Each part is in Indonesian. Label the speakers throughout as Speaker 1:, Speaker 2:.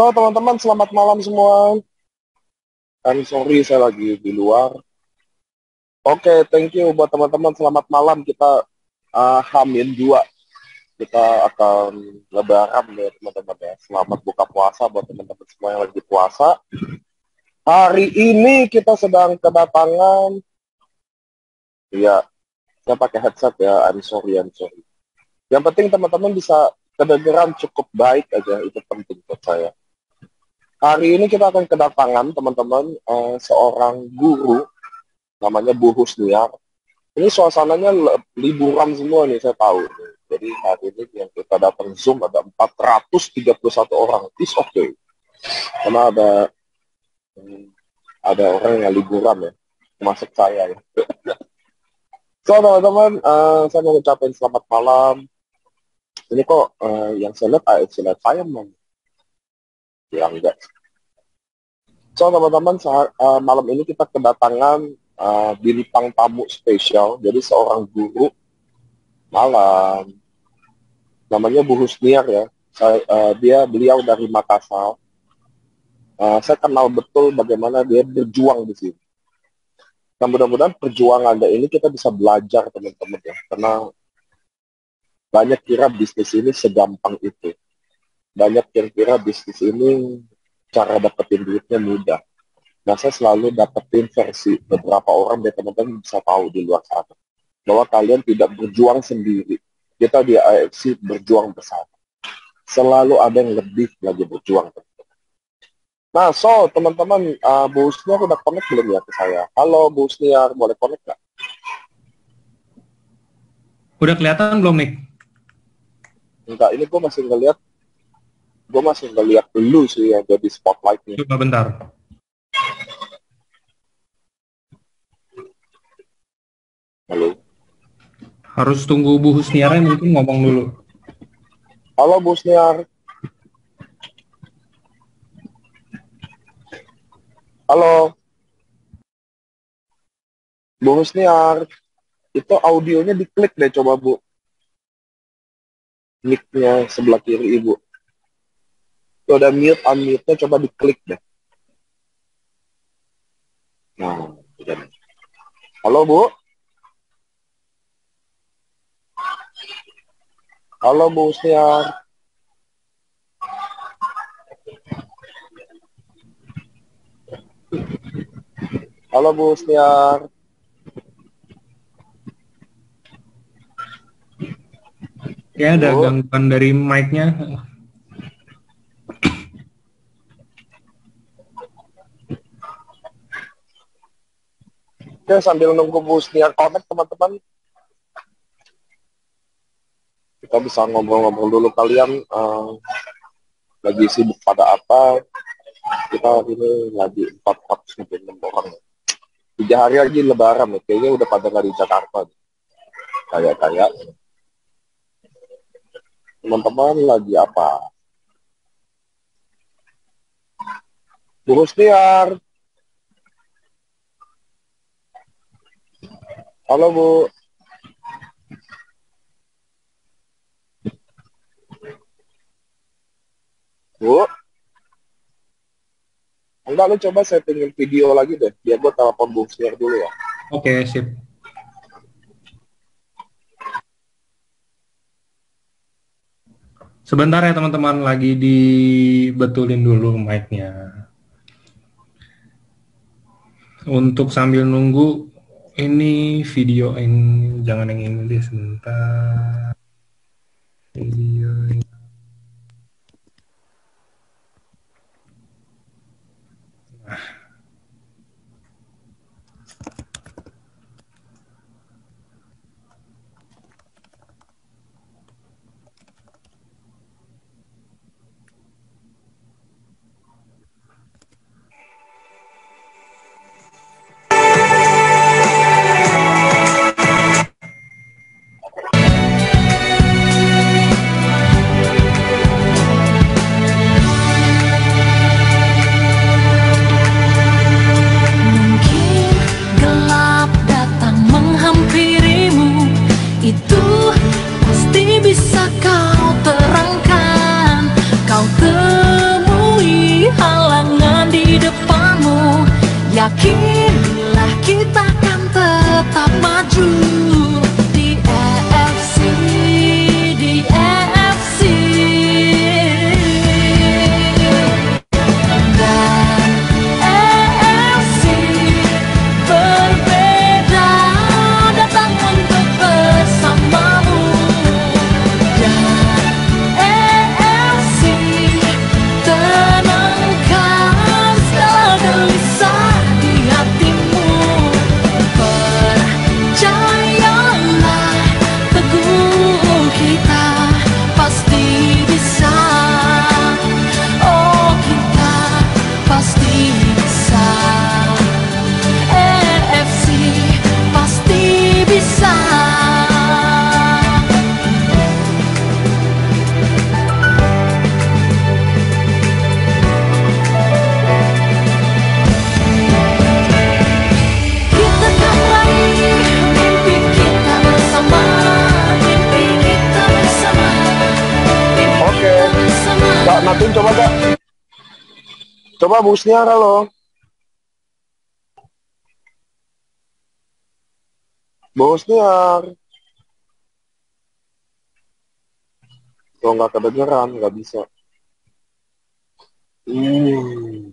Speaker 1: So, teman-teman, selamat malam semua. I'm sorry, saya lagi di luar. Oke, thank you buat teman-teman. Selamat malam. Kita Hamin 2. Kita akan lebaran ya, teman-teman ya. Selamat buka puasa buat teman-teman semua yang lagi puasa. Hari ini kita sedang kedatangan, ya, saya pakai headset ya. I'm sorry. Yang penting teman-teman bisa kedengeran cukup baik aja. Itu penting buat saya. Hari ini kita akan kedatangan teman-teman seorang guru namanya Bu Husniar. Ini suasananya liburan semua nih, saya tahu. Jadi hari ini yang kita datang Zoom ada 431 orang. It's okay. Karena ada orang yang liburan ya, termasuk saya ya. So teman-teman, saya mau ucapin selamat malam. Ini kok yang saya lihat saya ya enggak. So teman-teman, malam ini kita kedatangan bintang tamu spesial. Jadi seorang guru malam, namanya Bu Husniar ya. Beliau dari Makassar. Saya kenal betul bagaimana dia berjuang di sini. Dan mudah-mudahan perjuangan ini kita bisa belajar teman-teman ya. Karena banyak kira bisnis ini segampang itu. Banyak yang kira bisnis ini cara dapetin duitnya mudah. Nah, saya selalu dapetin versi beberapa orang biar teman-teman bisa tahu di luar sana. Bahwa kalian tidak berjuang sendiri. Kita di AFC berjuang bersama. Selalu ada yang lebih lagi berjuang. Nah, so teman-teman, Bu Husniar udah connect belum ya ke saya? Halo Bu Husniar, boleh connect nggak?
Speaker 2: Udah kelihatan belum, Nick?
Speaker 1: Enggak, ini gue masih ngeliat dulu sih yang jadi spotlight-nya.
Speaker 2: Coba bentar.
Speaker 1: Halo.
Speaker 2: Harus tunggu Bu Husniarnya mungkin ngomong dulu.
Speaker 1: Halo Bu Husniar. Halo. Bu Husniar. Itu audionya diklik deh coba Bu. Mic-nya sebelah kiri Ibu. Itu ada mute, unmute-nya coba diklik deh. Nah, udah. Halo Bu. Halo Bu Husniar. Halo Bu Husniar.
Speaker 2: Ya, ada gangguan dari mic-nya.
Speaker 1: Oke, sambil nunggu Bu Husniar connect teman-teman. Kita bisa ngobrol-ngobrol dulu kalian lagi sibuk pada apa. Kita ini lagi 446 orang. 3 hari lagi lebaran ya. Kayaknya udah pada nggak di Jakarta. Kayak teman-teman lagi apa? Bu Husniar. Halo Bu. Bu. Enggak, lu coba settingin video lagi deh. Biar gue telepon Bu Husniar dulu ya.
Speaker 2: Oke, sip. Sebentar ya teman-teman, lagi dibetulin dulu mic-nya. Untuk sambil nunggu, ini video ini, jangan yang ini deh, sebentar. Video ini.
Speaker 1: coba Kak. Coba busnya halo. Busnya. Kalau nggak kedengeran, nggak bisa. Gimana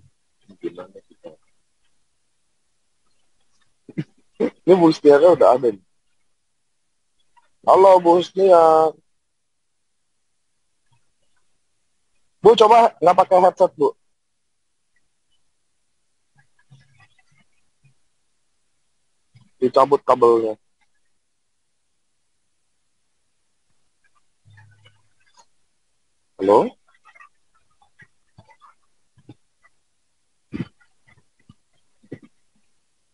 Speaker 1: kita? Ini busnya udah ada nih. Halo busnya. Bu, coba nggak pakai headset, Bu. Dicabut kabelnya. Halo?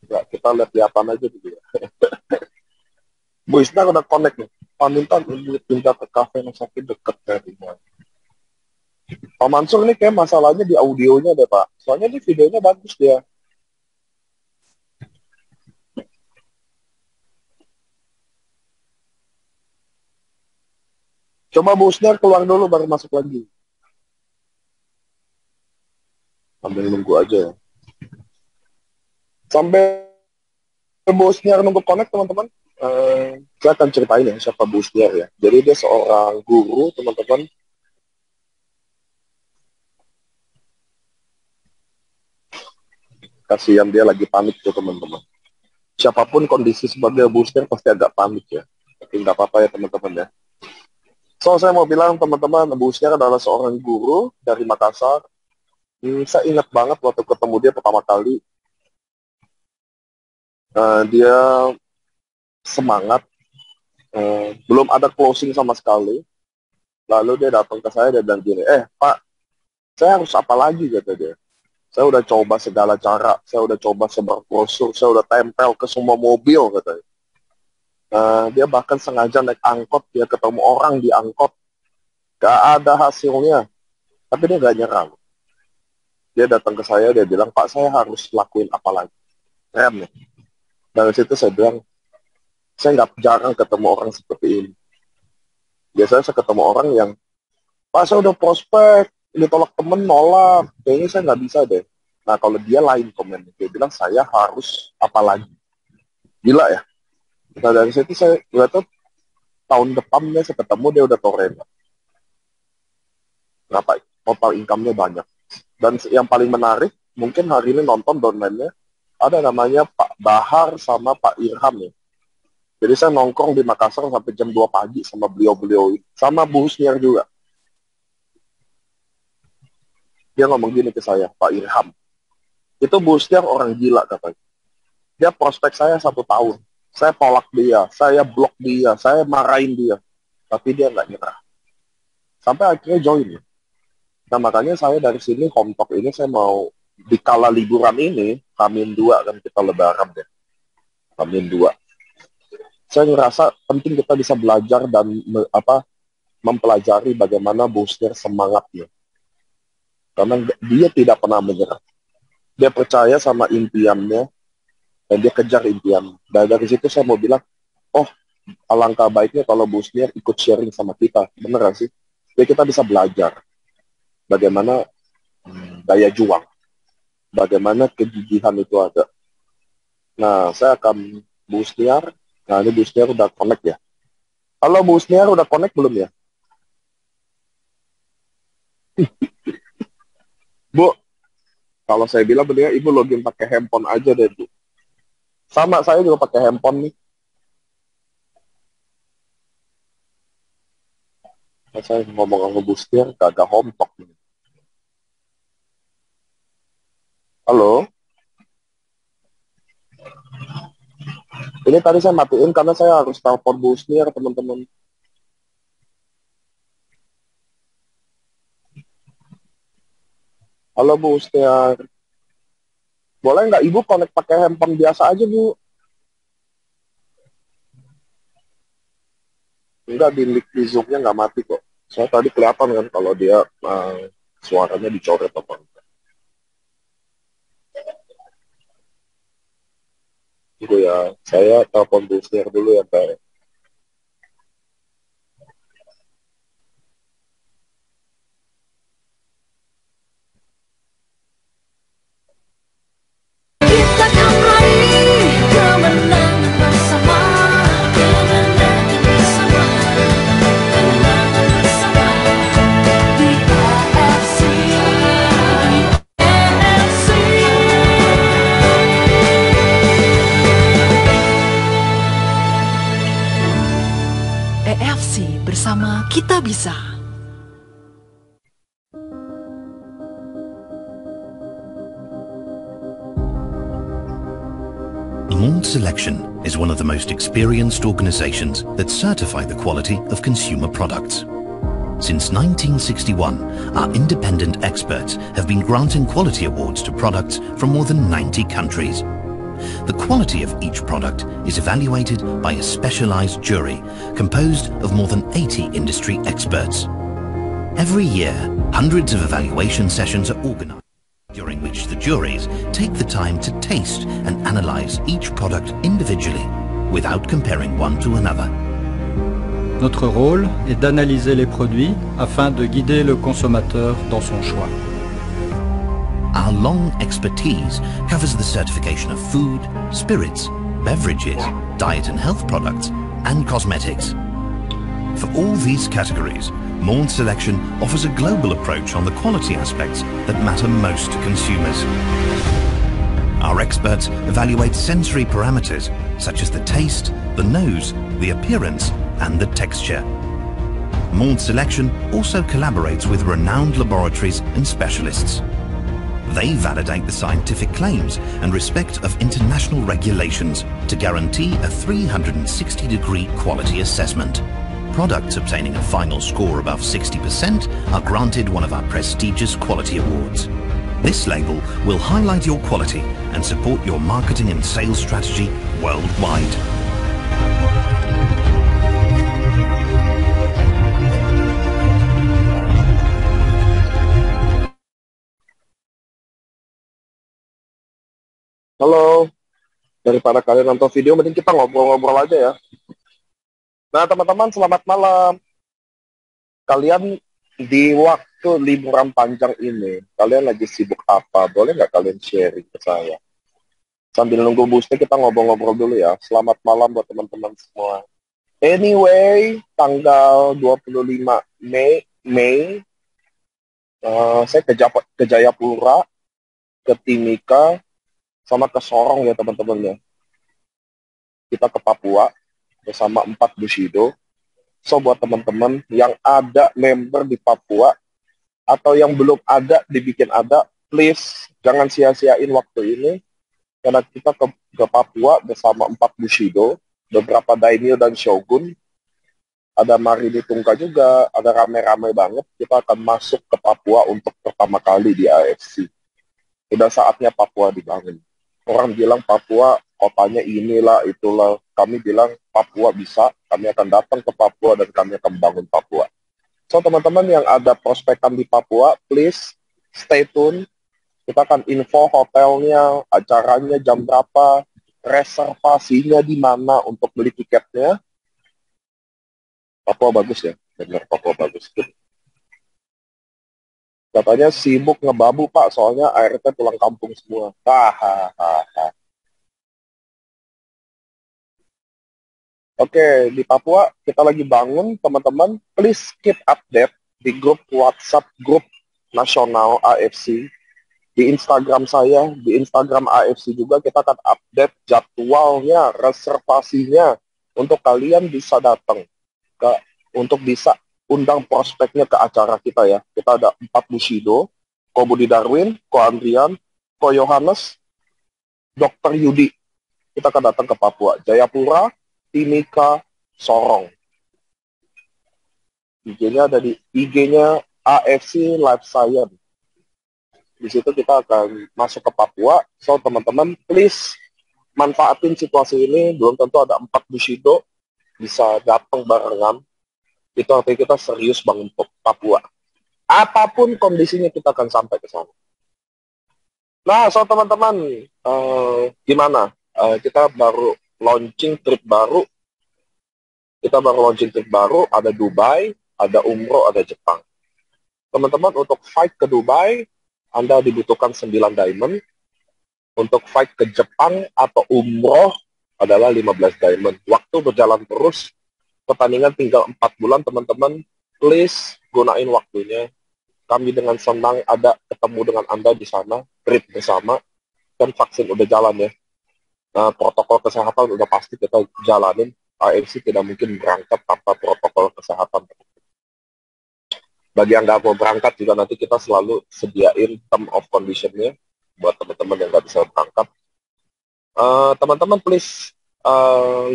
Speaker 1: Ya, kita lihat di apa aja dulu ya. Bu Isna udah connect nih. Pak minta pindah ke kafe yang sakit deket dari rumah. Pak Mansur ini kayak masalahnya di audionya deh, Pak. Soalnya di videonya bagus dia. Coba Bu Usner keluar dulu baru masuk lagi. Sambil nunggu aja ya. Sampai Bu Usner nunggu connect, teman-teman. Saya akan ceritain ya siapa Bu Usner ya. Jadi dia seorang guru, teman-teman. Kasihan dia lagi panik tuh, teman-teman. Siapapun kondisi sebagai Bu Usner pasti agak panik ya. Tapi nggak apa-apa ya, teman-teman ya. So, saya mau bilang, teman-teman, Bu Usner adalah seorang guru dari Makassar. Saya ingat banget waktu ketemu dia pertama kali. Dia semangat, belum ada closing sama sekali. Lalu dia datang ke saya, dia bilang gini, Pak, saya harus apa lagi, kata dia. Saya udah coba segala cara, saya udah coba sebar brosur, saya udah tempel ke semua mobil, katanya. Dia bahkan sengaja naik angkot, dia ketemu orang di angkot, gak ada hasilnya. Tapi dia gak nyerah. Dia datang ke saya, dia bilang, Pak, saya harus lakuin apa lagi. Keren ya. Dari situ saya bilang, saya nggak jarang ketemu orang seperti ini. Biasanya saya ketemu orang yang, Pak, saya udah prospek, ditolak temen, nolak. Kayaknya saya nggak bisa deh. Nah, kalau dia lain komennya. Dia bilang, saya harus apa lagi. Gila ya. Nah, dari situ saya lihat tuh, tahun depannya saya ketemu, dia udah torrent. Kenapa? Total income-nya banyak. Dan yang paling menarik, mungkin hari ini nonton downline-nya, ada namanya Pak Bahar sama Pak Irham ya. Jadi saya nongkrong di Makassar sampai jam 2 pagi sama beliau-beliau. Sama Bu Husniar juga. Dia ngomong gini ke saya, Pak Irham. Itu Bu Husniar orang gila katanya. Dia prospek saya 1 tahun. Saya tolak dia, saya blok dia, saya marahin dia. Tapi dia nggak nyerah. Sampai akhirnya join ya. Nah makanya saya dari sini, home talk ini saya mau, di kala liburan ini, Hamin 2 kan kita lebaran ya. Hamin 2. Saya ngerasa penting kita bisa belajar dan mempelajari bagaimana Bu Husniar semangatnya. Karena dia tidak pernah menyerah. Dia percaya sama impiannya, dan dia kejar impian. Dan dari situ saya mau bilang, oh, alangkah baiknya kalau Bu Husniar ikut sharing sama kita. Bener gak sih? Jadi kita bisa belajar bagaimana daya juang, bagaimana kegigihan itu ada. Nah, saya akan Bu Husniar. Nah, ini Bu Husniar udah connect ya. Halo Bu Husniar, udah connect belum ya? Bu, kalau saya bilang benar, Ibu login pakai handphone aja deh, Bu. Sama, saya juga pakai handphone nih. Saya ngomong sama Bu Husniar, gak home talk nih. Halo? Ini tadi saya matiin karena saya harus telepon Bu Husniar, teman-teman. Halo Bu Husniar. Boleh nggak Ibu connect pakai handphone biasa aja, Bu? Enggak, di Zoom-nya nggak mati kok. Saya tadi kelihatan kan kalau dia suaranya dicoret apa enggak. Gitu ya. Saya telepon Bu Husniar dulu ya, Pak.
Speaker 3: kita bisa.
Speaker 4: Malt Selection is one of the most experienced organizations that certify the quality of consumer products. Since 1961, our independent experts have been granting quality awards to products from more than 90 countries. The quality of each product is evaluated by a specialized jury composed of more than 80 industry experts. Every year, hundreds of evaluation sessions are organized, during which the juries take the time to taste and analyze each product individually without comparing one to another.
Speaker 5: Notre rôle est d'analyser les produits afin de guider le consommateur dans son choix.
Speaker 4: Our long expertise covers the certification of food, spirits, beverages, diet and health products, and cosmetics. For all these categories, Malt Selection offers a global approach on the quality aspects that matter most to consumers. Our experts evaluate sensory parameters such as the taste, the nose, the appearance, and the texture. Malt Selection also collaborates with renowned laboratories and specialists. They validate the scientific claims and respect of international regulations to guarantee a 360-degree quality assessment. Products obtaining a final score above 60% are granted one of our prestigious quality awards. This label will highlight your quality and support your marketing and sales strategy worldwide.
Speaker 1: Halo, daripada kalian nonton video, mending kita ngobrol-ngobrol aja ya. Nah, teman-teman, selamat malam. Kalian di waktu liburan panjang ini, kalian lagi sibuk apa? Boleh nggak kalian sharing ke saya? Sambil nunggu boostnya, kita ngobrol-ngobrol dulu ya. Selamat malam buat teman-teman semua. Anyway, tanggal 25 Mei, saya ke Jayapura, ke Timika, sama ke Sorong ya teman-teman ya. Kita ke Papua bersama 4 Bushido. So buat teman-teman yang ada member di Papua atau yang belum ada dibikin ada, please jangan sia-siain waktu ini karena kita ke Papua bersama 4 Bushido, beberapa daimyo dan shogun, ada Marini Tungka juga, ada rame-rame banget. Kita akan masuk ke Papua untuk pertama kali di AFC. Udah saatnya Papua dibangun. Orang bilang Papua kotanya inilah, itulah. Kami bilang Papua bisa, kami akan datang ke Papua dan kami akan bangun Papua. So teman-teman yang ada prospekan di Papua, please stay tune. Kita akan info hotelnya, acaranya jam berapa, reservasinya di mana untuk beli tiketnya. Papua bagus ya, benar Papua bagus. Katanya sibuk ngebabu Pak, soalnya ART pulang kampung semua. Hahaha. Oke, di Papua kita lagi bangun, teman-teman. Please keep update di grup WhatsApp, grup nasional AFC. Di Instagram saya, di Instagram AFC juga kita akan update jadwalnya, reservasinya, untuk kalian bisa datang, untuk bisa undang prospeknya ke acara kita ya. Kita ada 4 Bushido, Ko Budi Darwin, Ko Andrian, Ko Yohanes, Dr. Yudi. Kita akan datang ke Papua, Jayapura, Timika, Sorong. IG-nya ada di IG-nya AFC Life Science. Di situ kita akan masuk ke Papua. So teman-teman, please manfaatin situasi ini. Belum tentu ada 4 Bushido bisa datang barengan. Itu artinya kita serius bangun Papua. Apapun kondisinya kita akan sampai ke sana. Nah, so teman-teman, gimana? Kita baru launching trip baru. Ada Dubai, ada umroh, ada Jepang. Teman-teman, untuk fight ke Dubai, Anda dibutuhkan 9 diamond. Untuk fight ke Jepang atau umroh adalah 15 diamond. Waktu berjalan terus. Pertandingan tinggal 4 bulan, teman-teman. Please gunain waktunya. Kami dengan senang ada ketemu dengan Anda di sana, trip bersama, dan vaksin udah jalan ya. Nah, protokol kesehatan udah pasti kita jalanin. AFC tidak mungkin berangkat tanpa protokol kesehatan. bagi yang nggak mau berangkat juga nanti kita selalu sediain term of condition-nya buat teman-teman yang nggak bisa berangkat. Teman-teman please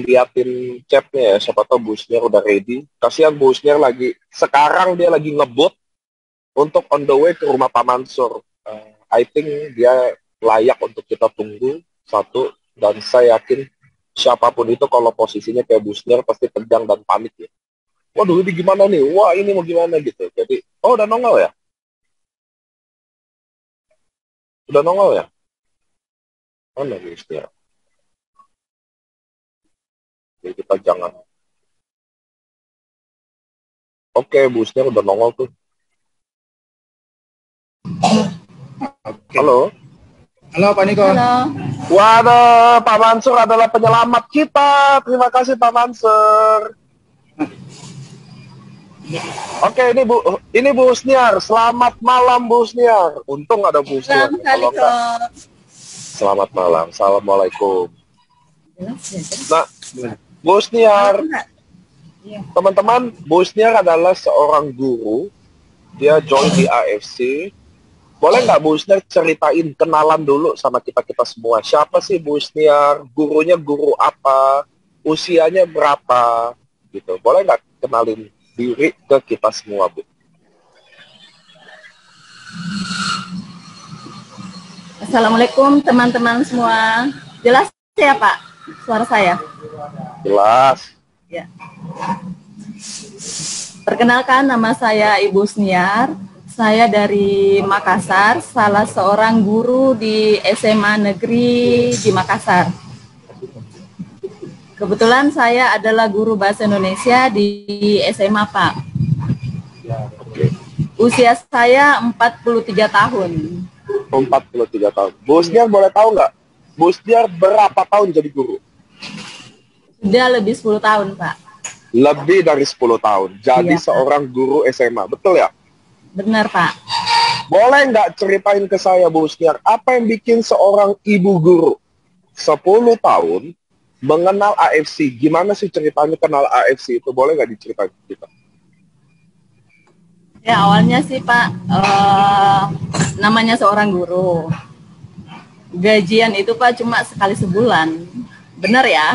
Speaker 1: liatin chatnya ya, siapa tahu busnya udah ready. Kasihan busnya sekarang dia lagi ngebut untuk on the way ke rumah Pak Mansur. I think dia layak untuk kita tunggu satu, dan saya yakin siapapun itu kalau posisinya kayak busnya pasti tegang dan panik ya. Waduh, ini gimana nih? Wah, ini mau gimana gitu. Jadi, udah nongol ya? Udah nongol ya? Mana busnya? Jadi kita jangan. Oke, busnya udah nongol tuh. Halo?
Speaker 2: Halo Pak Niko.
Speaker 3: Halo.
Speaker 1: Waduh, Pak Mansur adalah penyelamat kita. Terima kasih Pak Mansur. Oke, ini Bu Husniar. Selamat malam Bu Husniar. Untung ada Bu Husniar. Kalau enggak, selamat malam. Assalamualaikum. Nah, Bu Husniar, teman-teman, Bu Husniar adalah seorang guru. Dia join di AFC. Boleh nggak Bu Husniar ceritain, kenalan dulu sama kita-kita semua. Siapa sih Bu Husniar? Gurunya guru apa? Usianya berapa? Gitu. Boleh nggak kenalin diri ke kita semua, Bu?
Speaker 3: Assalamualaikum teman-teman semua. Jelas ya Pak suara saya?
Speaker 1: Jelas.
Speaker 3: Ya. Perkenalkan, nama saya Ibu Husniar. Saya dari Makassar, salah seorang guru di SMA Negeri di Makassar. Kebetulan saya adalah guru bahasa Indonesia di SMA, Pak. Usia saya 43 tahun.
Speaker 1: 43 tahun. Bu Husniar boleh tahu nggak? Bu Husniar berapa tahun jadi guru?
Speaker 3: Sudah lebih 10 tahun, Pak.
Speaker 1: Lebih dari 10 tahun. Jadi
Speaker 3: Iya,
Speaker 1: seorang guru SMA. Betul ya?
Speaker 3: Benar, Pak.
Speaker 1: Boleh nggak ceritain ke saya, Bu Husniar, apa yang bikin seorang ibu guru 10 tahun mengenal AFC? Gimana sih ceritanya kenal AFC itu? Boleh nggak diceritain ke kita?
Speaker 3: Ya, awalnya sih Pak, namanya seorang guru. Gajian itu Pak cuma sekali sebulan. Benar ya?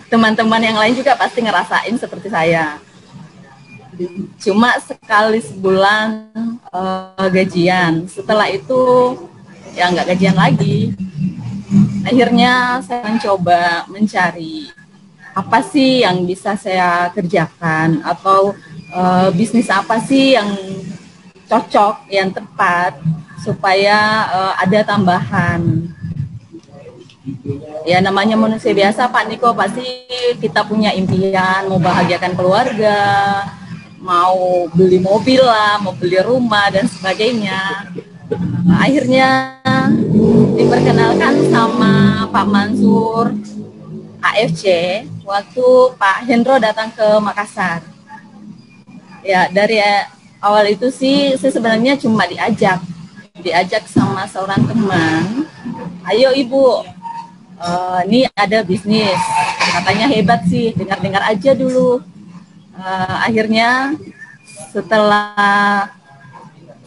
Speaker 3: Teman-teman yang lain juga pasti ngerasain seperti saya. Cuma sekali sebulan gajian. Setelah itu ya nggak gajian lagi. Akhirnya saya mencoba mencari apa sih yang bisa saya kerjakan, atau bisnis apa sih yang cocok, yang tepat supaya ada tambahan. Ya namanya manusia biasa Pak Niko, pasti kita punya impian mau bahagiakan keluarga, mau beli mobil lah, mau beli rumah dan sebagainya. Akhirnya diperkenalkan sama Pak Mansur AFC waktu Pak Hendro datang ke Makassar. Ya dari awal itu sih saya sebenarnya cuma diajak sama seorang teman. Ayo Ibu, ini ada bisnis, katanya hebat sih, dengar-dengar aja dulu. Akhirnya setelah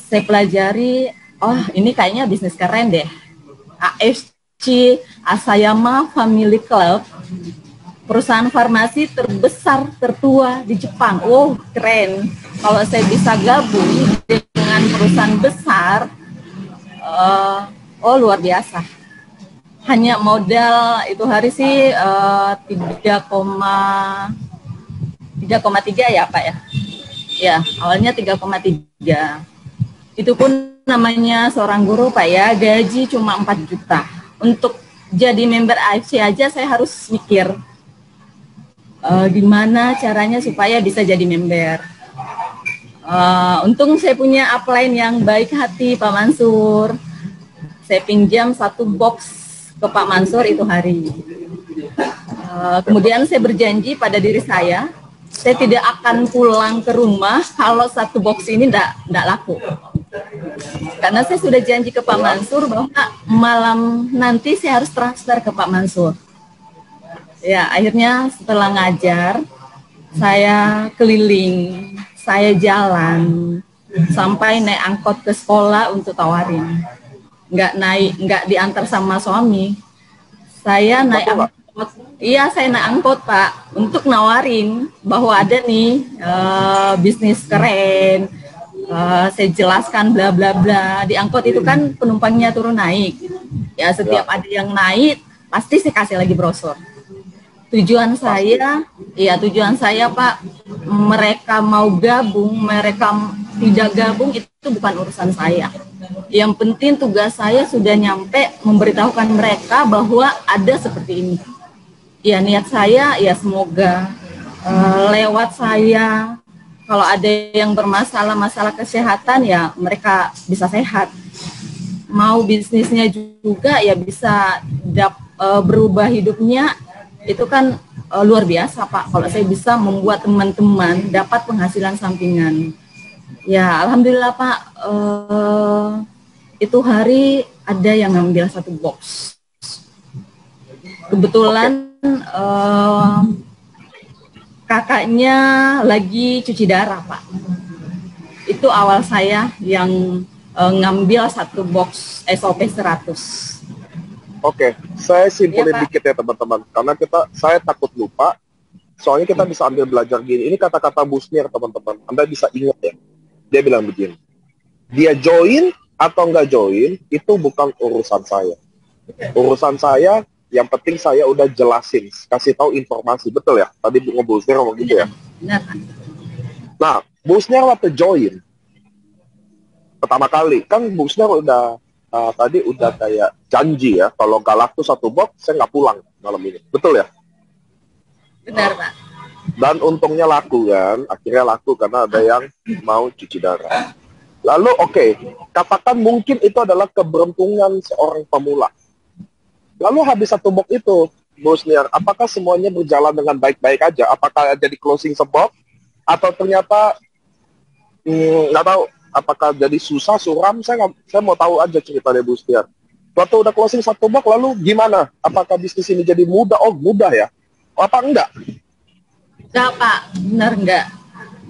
Speaker 3: saya pelajari, oh ini kayaknya bisnis keren deh. AFC, Asayama Family Club, perusahaan farmasi terbesar, tertua di Jepang. Oh keren, kalau saya bisa gabung dengan perusahaan besar, oh luar biasa. Hanya modal itu hari sih 3,3 ya Pak ya. Ya, awalnya 3,3. Itu pun namanya seorang guru Pak ya, gaji cuma 4 juta. Untuk jadi member AFC aja saya harus mikir gimana caranya supaya bisa jadi member. Untung saya punya upline yang baik hati Pak Mansur. Saya pinjam 1 box ke Pak Mansur itu hari. Kemudian saya berjanji pada diri saya tidak akan pulang ke rumah kalau 1 box ini enggak laku. Karena saya sudah janji ke Pak Mansur bahwa malam nanti saya harus transfer ke Pak Mansur. Ya, akhirnya setelah ngajar, saya keliling, saya jalan, sampai naik angkot ke sekolah untuk tawarin. Nggak diantar sama suami. Saya naik angkot, iya saya naik angkot Pak, untuk nawarin bahwa ada nih bisnis keren. Saya jelaskan bla bla bla. Di angkot itu kan penumpangnya turun naik. Ya setiap ada yang naik, pasti saya kasih lagi brosur. Tujuan saya Pak, mereka mau gabung, mereka tidak gabung itu bukan urusan saya. Yang penting tugas saya sudah nyampe memberitahukan mereka bahwa ada seperti ini. Ya niat saya ya semoga lewat saya, kalau ada yang masalah kesehatan ya mereka bisa sehat. Mau bisnisnya juga ya bisa berubah hidupnya. Itu kan luar biasa Pak, kalau saya bisa membuat teman-teman dapat penghasilan sampingan. Ya alhamdulillah Pak, itu hari ada yang ngambil 1 box. Kebetulan kakaknya lagi cuci darah Pak. Itu awal saya yang ngambil 1 box SOP 100.
Speaker 1: Oke, saya simpulin dikit ya teman-teman, karena saya takut lupa, soalnya kita bisa ambil belajar gini. Ini kata-kata Busnir teman-teman, Anda bisa ingat ya. Dia bilang begini, dia join atau nggak join, itu bukan urusan saya. Urusan saya, yang penting saya udah jelasin, kasih tahu informasi, betul ya? Tadi Busnir ngomong gitu ya? Nah, Busnir waktu join, pertama kali, kan Busnir tadi udah kayak janji ya, kalau nggak laku 1 box, saya nggak pulang malam ini. Betul ya?
Speaker 3: Benar, Pak.
Speaker 1: Dan untungnya laku kan, akhirnya laku karena ada yang mau cuci darah. Lalu oke, katakan mungkin itu adalah keberuntungan seorang pemula. Lalu habis 1 box itu, Busnir, apakah semuanya berjalan dengan baik-baik aja? Apakah jadi closing sebok? Atau ternyata, nggak tahu, apakah jadi susah, suram? Saya mau tahu aja cerita dari Busnir. Waktu udah closing 1 box, lalu gimana? Apakah bisnis ini jadi mudah? Oh, mudah ya? Apa enggak?
Speaker 3: Enggak, Pak. Benar enggak.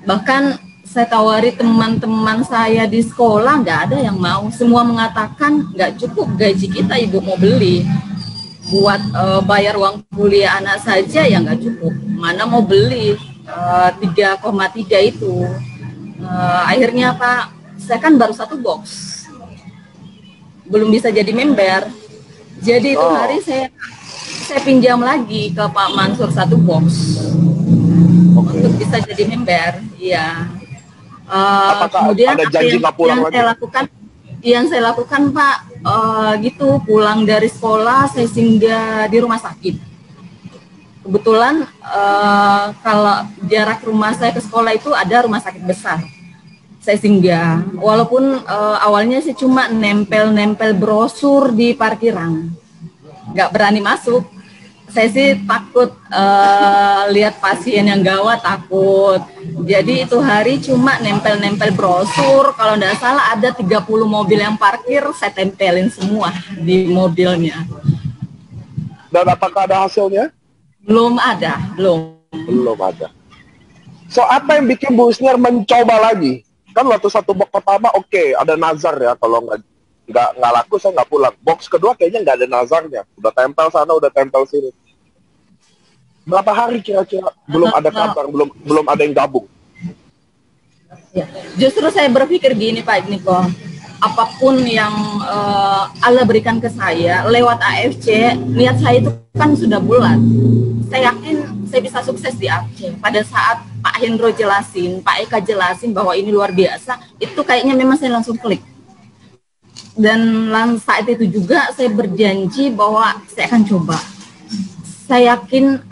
Speaker 3: Bahkan saya tawari teman-teman saya di sekolah, nggak ada yang mau. Semua mengatakan nggak cukup gaji kita, Ibu mau beli. Buat bayar uang kuliah anak saja ya nggak cukup. Mana mau beli 3,3 itu. Akhirnya Pak, saya kan baru 1 box, belum bisa jadi member. Jadi itu hari saya pinjam lagi ke Pak Mansur 1 box untuk bisa jadi member. Iya. Kemudian
Speaker 1: ada janji nggak pulang lagi?
Speaker 3: Yang saya lakukan Pak, gitu pulang dari sekolah saya singgah di rumah sakit. Kebetulan kalau jarak rumah saya ke sekolah itu ada rumah sakit besar. Saya singgah, walaupun awalnya sih cuma nempel brosur di parkiran, nggak berani masuk. Saya sih takut lihat pasien yang gawat, takut. Jadi itu hari cuma nempel brosur. Kalau nggak salah ada 30 mobil yang parkir, saya tempelin semua di mobilnya.
Speaker 1: Dan apakah ada hasilnya?
Speaker 3: Belum ada.
Speaker 1: So, apa yang bikin Busnir mencoba lagi? Kan waktu 1 box pertama ada nazar ya, kalau nggak laku saya nggak pulang. Box kedua kayaknya nggak ada nazarnya, udah tempel sana, udah tempel sini. Berapa hari kira-kira belum ada kabar, belum ada yang gabung?
Speaker 3: Ya, justru saya berpikir gini Pak Niko, apapun yang Allah berikan ke saya lewat AFC, niat saya itu kan sudah bulat. Saya yakin saya bisa sukses di AFC. Pada saat Pak Hendro jelasin, Pak Eka jelasin bahwa ini luar biasa, itu kayaknya memang saya langsung klik. Dan saat itu juga saya berjanji bahwa saya akan coba. Saya yakin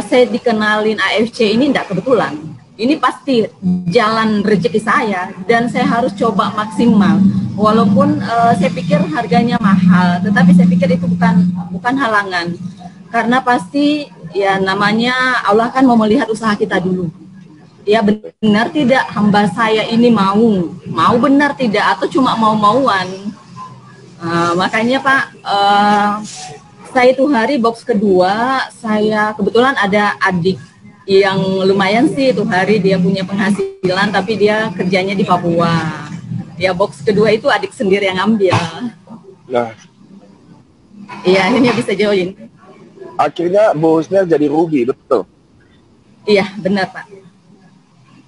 Speaker 3: saya dikenalin AFC ini tidak kebetulan. Ini pasti jalan rezeki saya dan saya harus coba maksimal. Walaupun saya pikir harganya mahal, tetapi saya pikir itu bukan halangan. Karena pasti ya namanya Allah kan mau melihat usaha kita dulu. Ya benar tidak hamba saya ini mau benar tidak atau cuma mau-mauan. Makanya Pak, saya itu hari box kedua, saya kebetulan ada adik yang lumayan sih itu hari dia punya penghasilan, tapi dia kerjanya di Papua. Ya box kedua itu adik sendiri yang ambil.
Speaker 1: Nah,
Speaker 3: Iya, akhirnya bisa join.
Speaker 1: akhirnya Bu Husniar jadi rugi, betul.
Speaker 3: Iya, benar Pak.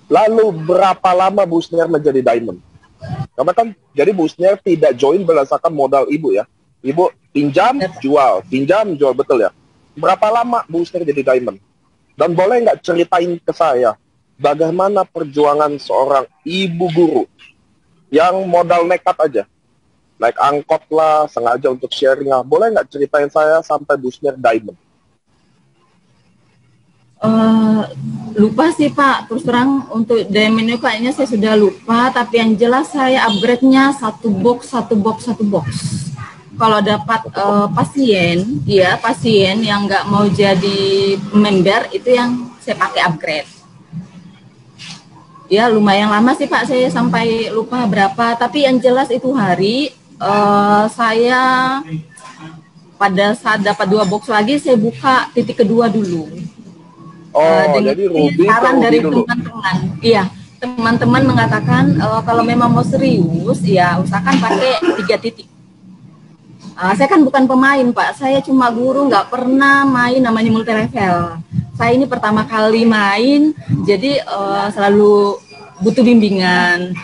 Speaker 1: Lalu berapa lama Bu Husniar menjadi diamond? Karena kan jadi Bu Husniar tidak join berdasarkan modal Ibu ya. Ibu pinjam, jual, betul ya. Berapa lama Bu Husniar jadi diamond? Dan boleh nggak ceritain ke saya bagaimana perjuangan seorang ibu guru yang modal nekat aja, naik angkot lah, sengaja untuk sharing lah. Boleh nggak ceritain saya sampai Bu Husniar diamond?
Speaker 3: Lupa sih Pak, terus terang untuk diamond itu kayaknya saya sudah lupa, tapi yang jelas saya upgrade-nya satu box. Kalau dapat pasien yang nggak mau jadi member, itu yang saya pakai upgrade. Ya lumayan lama sih Pak, saya sampai lupa berapa, tapi yang jelas itu hari saya pada saat dapat 2 box lagi, saya buka titik kedua dulu.
Speaker 1: Jadi Ruby
Speaker 3: saran dari
Speaker 1: dulu.
Speaker 3: teman-teman. Iya, teman-teman mengatakan kalau memang mau serius, ya usahakan pakai 3 titik. Saya kan bukan pemain Pak, saya cuma guru, nggak pernah main namanya multi level. Saya ini pertama kali main, jadi selalu butuh bimbingan.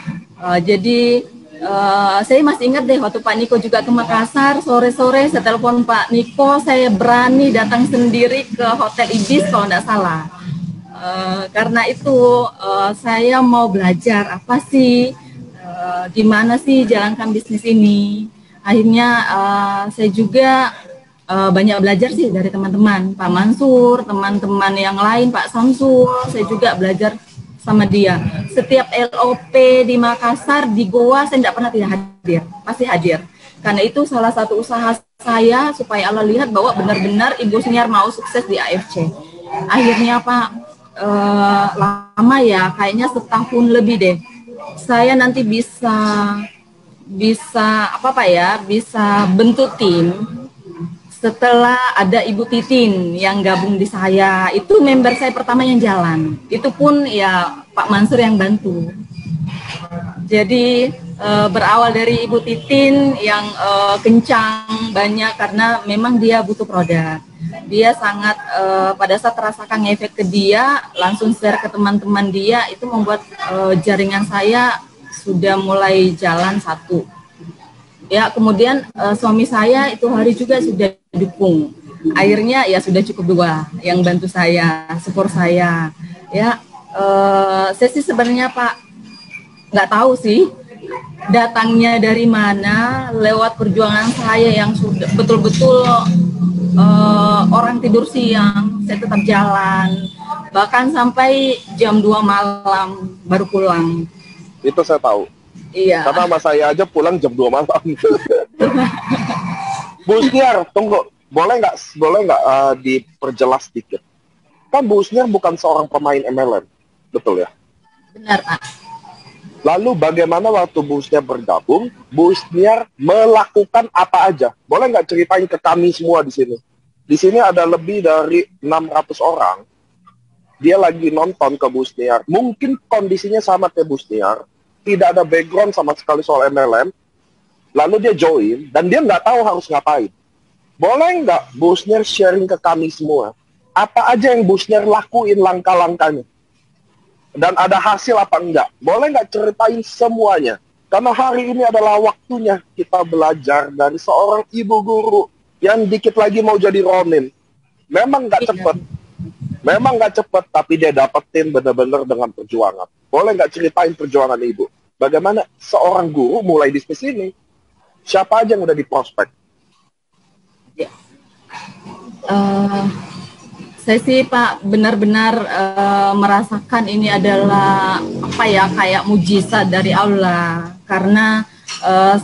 Speaker 3: Saya masih ingat deh waktu Pak Niko juga ke Makassar, sore-sore saya telepon Pak Niko, saya berani datang sendiri ke Hotel Ibis kalau nggak salah. Karena itu saya mau belajar apa sih, gimana sih jalankan bisnis ini. Akhirnya saya juga banyak belajar sih dari teman-teman, Pak Mansur, teman-teman yang lain, Pak Samsul, saya juga belajar sama dia. Setiap LOP di Makassar, di Goa, saya tidak pernah tidak hadir, pasti hadir. Karena itu salah satu usaha saya supaya Allah lihat bahwa benar-benar Ibu Husniar mau sukses di AFC. Akhirnya Pak, lama ya, kayaknya setahun lebih deh. Saya nanti bisa bentuk tim setelah ada Ibu Titin yang gabung di saya. Itu member saya pertama yang jalan, itu pun ya Pak Mansur yang bantu. Jadi berawal dari Ibu Titin yang kencang banyak, karena memang dia butuh produk. Dia sangat pada saat terasakan efek ke dia, langsung share ke teman-teman dia, itu membuat jaringan saya sudah mulai jalan 1. Ya, kemudian suami saya itu hari juga sudah dukung. Akhirnya ya sudah cukup 2 yang bantu saya, support saya. Ya, saya sih sebenarnya Pak nggak tahu sih datangnya dari mana, lewat perjuangan saya yang sudah betul-betul orang tidur siang, saya tetap jalan. Bahkan sampai jam 2 malam baru pulang.
Speaker 1: Itu saya tahu.
Speaker 3: Iya.
Speaker 1: Karena sama saya aja pulang jam 2 malam. Bu Husniar, tunggu. Boleh nggak diperjelas sedikit? Kan Bu Husniar bukan seorang pemain MLM, betul ya?
Speaker 3: Benar, Pak.
Speaker 1: Lalu bagaimana waktu Bu Husniar bergabung, Bu Husniar melakukan apa aja? Boleh nggak ceritain ke kami semua di sini? Di sini ada lebih dari 600 orang. Dia lagi nonton ke Bu Husniar. Mungkin kondisinya sama kayak Bu Husniar. Tidak ada background sama sekali soal MLM, lalu dia join, dan dia nggak tahu harus ngapain. Boleh nggak Bu Husniar sharing ke kami semua, apa aja yang Bu Husniar lakuin langkah-langkahnya? Dan ada hasil apa enggak? Boleh nggak ceritain semuanya? Karena hari ini adalah waktunya kita belajar dari seorang ibu guru yang dikit lagi mau jadi Ronin. Memang nggak cepet, tapi dia dapetin benar-benar dengan perjuangan. Boleh nggak ceritain perjuangan Ibu? Bagaimana seorang guru mulai bisnis ini? Siapa aja yang udah di prospek?
Speaker 3: Ya. Saya sih Pak benar-benar merasakan ini adalah kayak mujizat dari Allah. Karena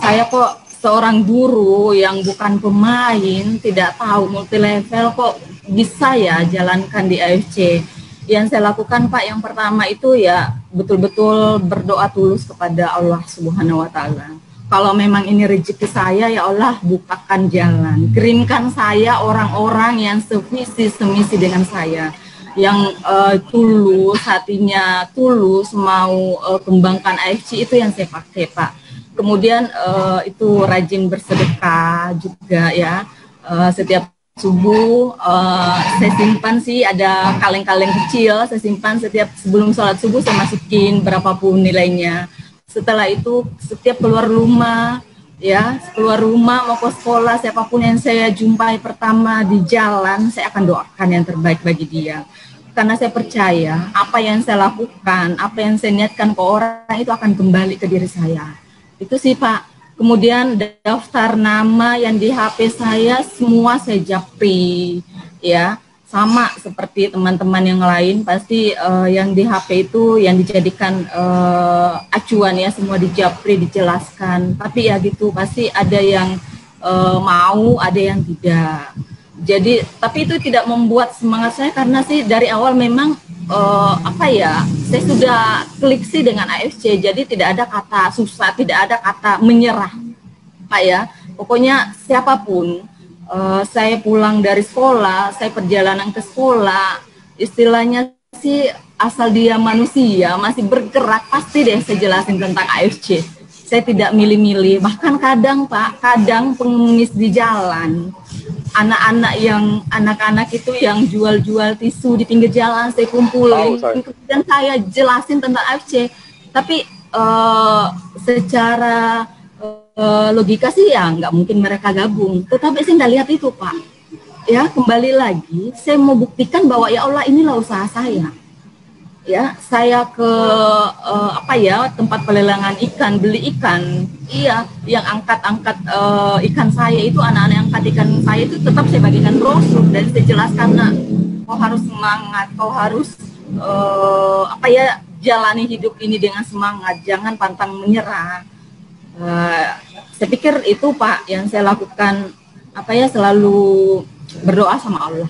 Speaker 3: saya kok seorang guru yang bukan pemain, tidak tahu multi level, kok bisa ya jalankan di AFC. Yang saya lakukan Pak, yang pertama itu ya betul-betul berdoa tulus kepada Allah Subhanahu wa Ta'ala. Kalau memang ini rezeki saya, ya Allah bukakan jalan, kirimkan saya orang-orang yang sevisi semisi dengan saya, yang tulus, hatinya tulus mau kembangkan AFC, itu yang saya pakai Pak. Kemudian itu rajin bersedekah juga ya. Setiap subuh saya simpan sih, ada kaleng-kaleng kecil saya simpan, setiap sebelum sholat subuh saya masukin berapapun nilainya. Setelah itu setiap keluar rumah mau ke sekolah, siapapun yang saya jumpai pertama di jalan, saya akan doakan yang terbaik bagi dia. Karena saya percaya apa yang saya lakukan, apa yang saya niatkan ke orang itu akan kembali ke diri saya. Itu sih Pak. Kemudian daftar nama yang di HP saya semua saya japri, ya, sama seperti teman-teman yang lain, pasti yang di HP itu yang dijadikan acuan ya, semua dijapri, dijelaskan. Tapi ya gitu, pasti ada yang mau, ada yang tidak. Jadi, tapi itu tidak membuat semangat saya, karena sih dari awal memang saya sudah klik sih dengan AFC, jadi tidak ada kata susah, tidak ada kata menyerah, Pak ya. Pokoknya siapapun, saya pulang dari sekolah, saya perjalanan ke sekolah, istilahnya sih asal dia manusia masih bergerak, pasti deh saya jelasin tentang AFC. Saya tidak milih-milih, bahkan kadang Pak, kadang pengemis di jalan, anak-anak itu yang jual-jual tisu di pinggir jalan, saya kumpulin, kemudian saya jelasin tentang AFC. Tapi secara logika sih ya nggak mungkin mereka gabung. Tetapi saya nggak lihat itu Pak. Ya, kembali lagi, saya mau buktikan bahwa ya Allah, inilah usaha saya. Ya, saya ke tempat pelelangan ikan, beli ikan. Iya, yang angkat-angkat ikan saya itu, anak-anak yang angkat ikan saya itu tetap saya bagikan brosur dan saya jelaskan, nah, kau harus semangat, kau harus jalani hidup ini dengan semangat, jangan pantang menyerah. Saya pikir itu Pak yang saya lakukan, selalu berdoa sama Allah.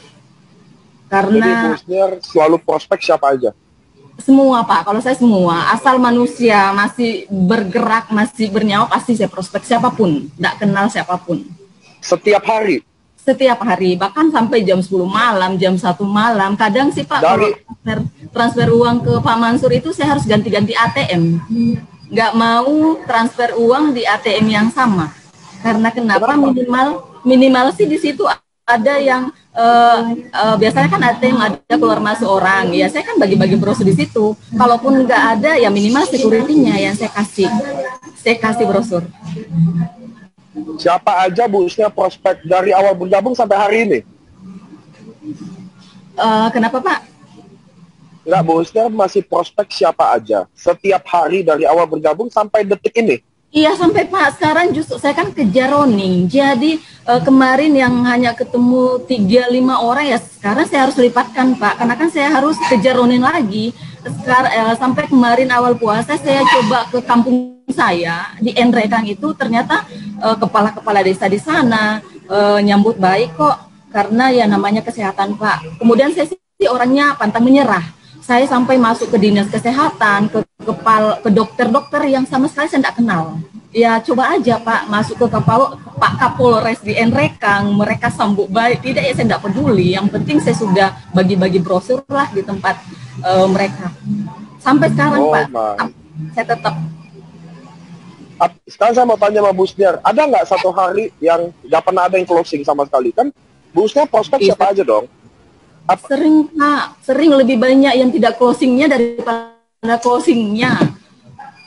Speaker 3: Karena
Speaker 1: jadi selalu prospek siapa aja?
Speaker 3: Semua Pak, kalau saya semua, asal manusia masih bergerak, masih bernyawa, pasti saya prospek siapapun, tidak kenal siapapun.
Speaker 1: Setiap hari?
Speaker 3: Setiap hari, bahkan sampai jam 10 malam, jam 1 malam. Kadang sih Pak, kalau transfer uang ke Pak Mansur itu saya harus ganti-ganti ATM. Nggak mau transfer uang di ATM yang sama. Karena kenapa? Minimal sih di situ ada yang biasanya kan ATM ada keluar masuk orang, ya saya kan bagi-bagi brosur di situ. Kalaupun nggak ada, ya minimal security-nya yang saya kasih brosur.
Speaker 1: Siapa aja Bu Husnia prospek dari awal bergabung sampai hari ini?
Speaker 3: Kenapa Pak?
Speaker 1: Enggak, Bu Husnia masih prospek siapa aja setiap hari dari awal bergabung sampai detik ini?
Speaker 3: Iya, sampai Pak, sekarang justru saya kan kejar running. Jadi kemarin yang hanya ketemu 3-5 orang, ya sekarang saya harus lipatkan Pak, karena kan saya harus kejar running lagi. Sekarang sampai kemarin awal puasa saya coba ke kampung saya di Enrekang itu, ternyata kepala-kepala desa di sana nyambut baik kok, karena ya namanya kesehatan Pak. Kemudian saya sih orangnya pantang menyerah. Saya sampai masuk ke dinas kesehatan, ke dokter-dokter yang sama sekali saya tidak kenal. Ya coba aja Pak, masuk ke Pak Kapolres di Enrekang, mereka sambut baik. Tidak, ya saya tidak peduli. Yang penting saya sudah bagi-bagi brosur lah di tempat mereka. Sampai sekarang Pak, saya tetap.
Speaker 1: Sekarang saya mau tanya sama Bu Husnia, ada nggak satu hari yang nggak pernah ada yang closing sama sekali? Kan Bu Husnia prospek siapa aja dong?
Speaker 3: Sering Pak, sering lebih banyak yang tidak closingnya daripada closingnya.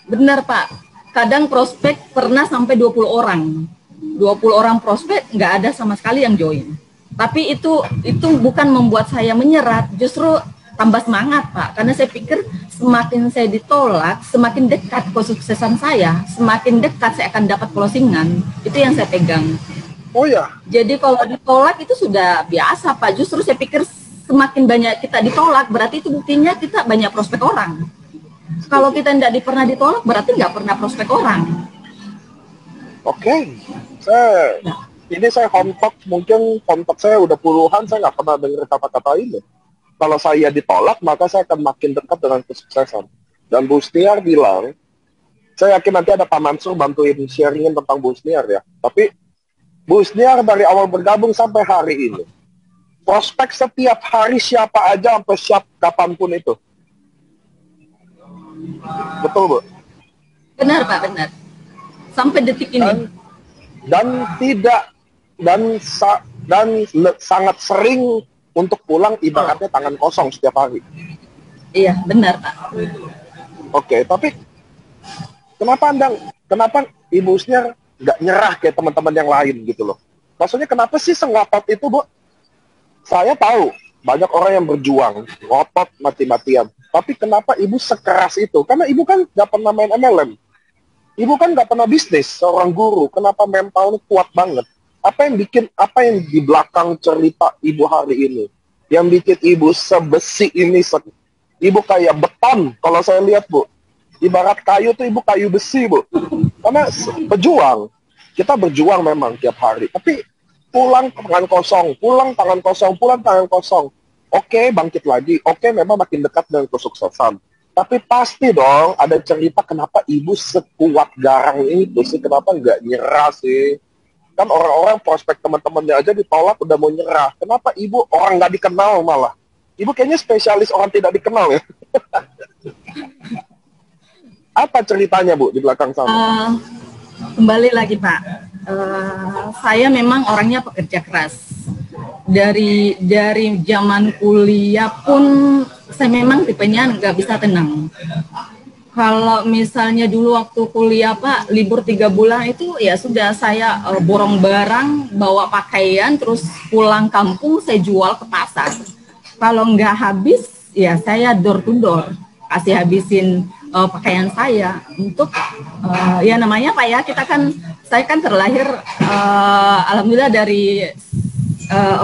Speaker 3: Benar Pak, kadang prospek pernah sampai 20 orang. 20 orang prospek nggak ada sama sekali yang join. Tapi itu bukan membuat saya menyerah, justru tambah semangat Pak. Karena saya pikir semakin saya ditolak, semakin dekat kesuksesan saya, semakin dekat saya akan dapat closingan. Itu yang saya pegang.
Speaker 1: Oh ya.
Speaker 3: Jadi kalau ditolak itu sudah biasa Pak. Justru saya pikir semakin banyak kita ditolak, berarti itu buktinya kita banyak prospek orang. Kalau kita tidak pernah ditolak, berarti nggak pernah prospek orang.
Speaker 1: Oke. Ini saya home talk, mungkin home talk saya udah puluhan, saya nggak pernah dengar kata-kata ini. Kalau saya ditolak, maka saya akan makin dekat dengan kesuksesan. Dan Bu Husnia bilang, saya yakin nanti ada Pak Mansur bantuin sharingin tentang Bu Husnia ya. Tapi Bu Husnia dari awal bergabung sampai hari ini, prospek setiap hari siapa aja sampai siap kapanpun itu. Betul, Bu?
Speaker 3: Benar, Pak, benar. Sampai detik ini.
Speaker 1: Dan sangat sering untuk pulang ibaratnya tangan kosong setiap hari.
Speaker 3: Iya, benar, Pak.
Speaker 1: Oke, tapi kenapa Ibu Husniar nggak nyerah kayak teman-teman yang lain gitu loh? Maksudnya kenapa sih sengotot itu, Bu? Saya tahu banyak orang yang berjuang, ngotot mati-matian. Tapi kenapa Ibu sekeras itu? Karena Ibu kan nggak pernah main MLM. Ibu kan nggak pernah bisnis, seorang guru. Kenapa mentalnya kuat banget? Apa yang di belakang cerita Ibu hari ini? Yang bikin Ibu sebesi ini, Ibu kayak beton, kalau saya lihat, Bu. Ibarat kayu tuh Ibu kayu besi, Bu. Karena berjuang. Kita berjuang memang tiap hari. Tapi pulang tangan kosong, pulang tangan kosong, pulang tangan kosong. Oke, bangkit lagi. Oke, memang makin dekat dengan kesuksesan. Tapi pasti dong ada cerita kenapa Ibu sekuat garang itu sih. Kenapa nggak nyerah sih? Kan orang-orang prospek teman-temannya aja ditolak udah mau nyerah. Kenapa Ibu orang nggak dikenal malah? Ibu kayaknya spesialis orang tidak dikenal ya. Apa ceritanya, Bu, di belakang sana?
Speaker 3: Kembali lagi, Pak. Saya memang orangnya pekerja keras. Dari zaman kuliah pun saya memang tipenya nggak bisa tenang. Kalau misalnya dulu waktu kuliah, Pak, libur 3 bulan itu ya sudah saya borong barang, bawa pakaian, terus pulang kampung saya jual ke pasar. Kalau nggak habis, ya saya door to door, kasih habisin pakaian saya untuk ya namanya Pak ya, saya kan terlahir alhamdulillah dari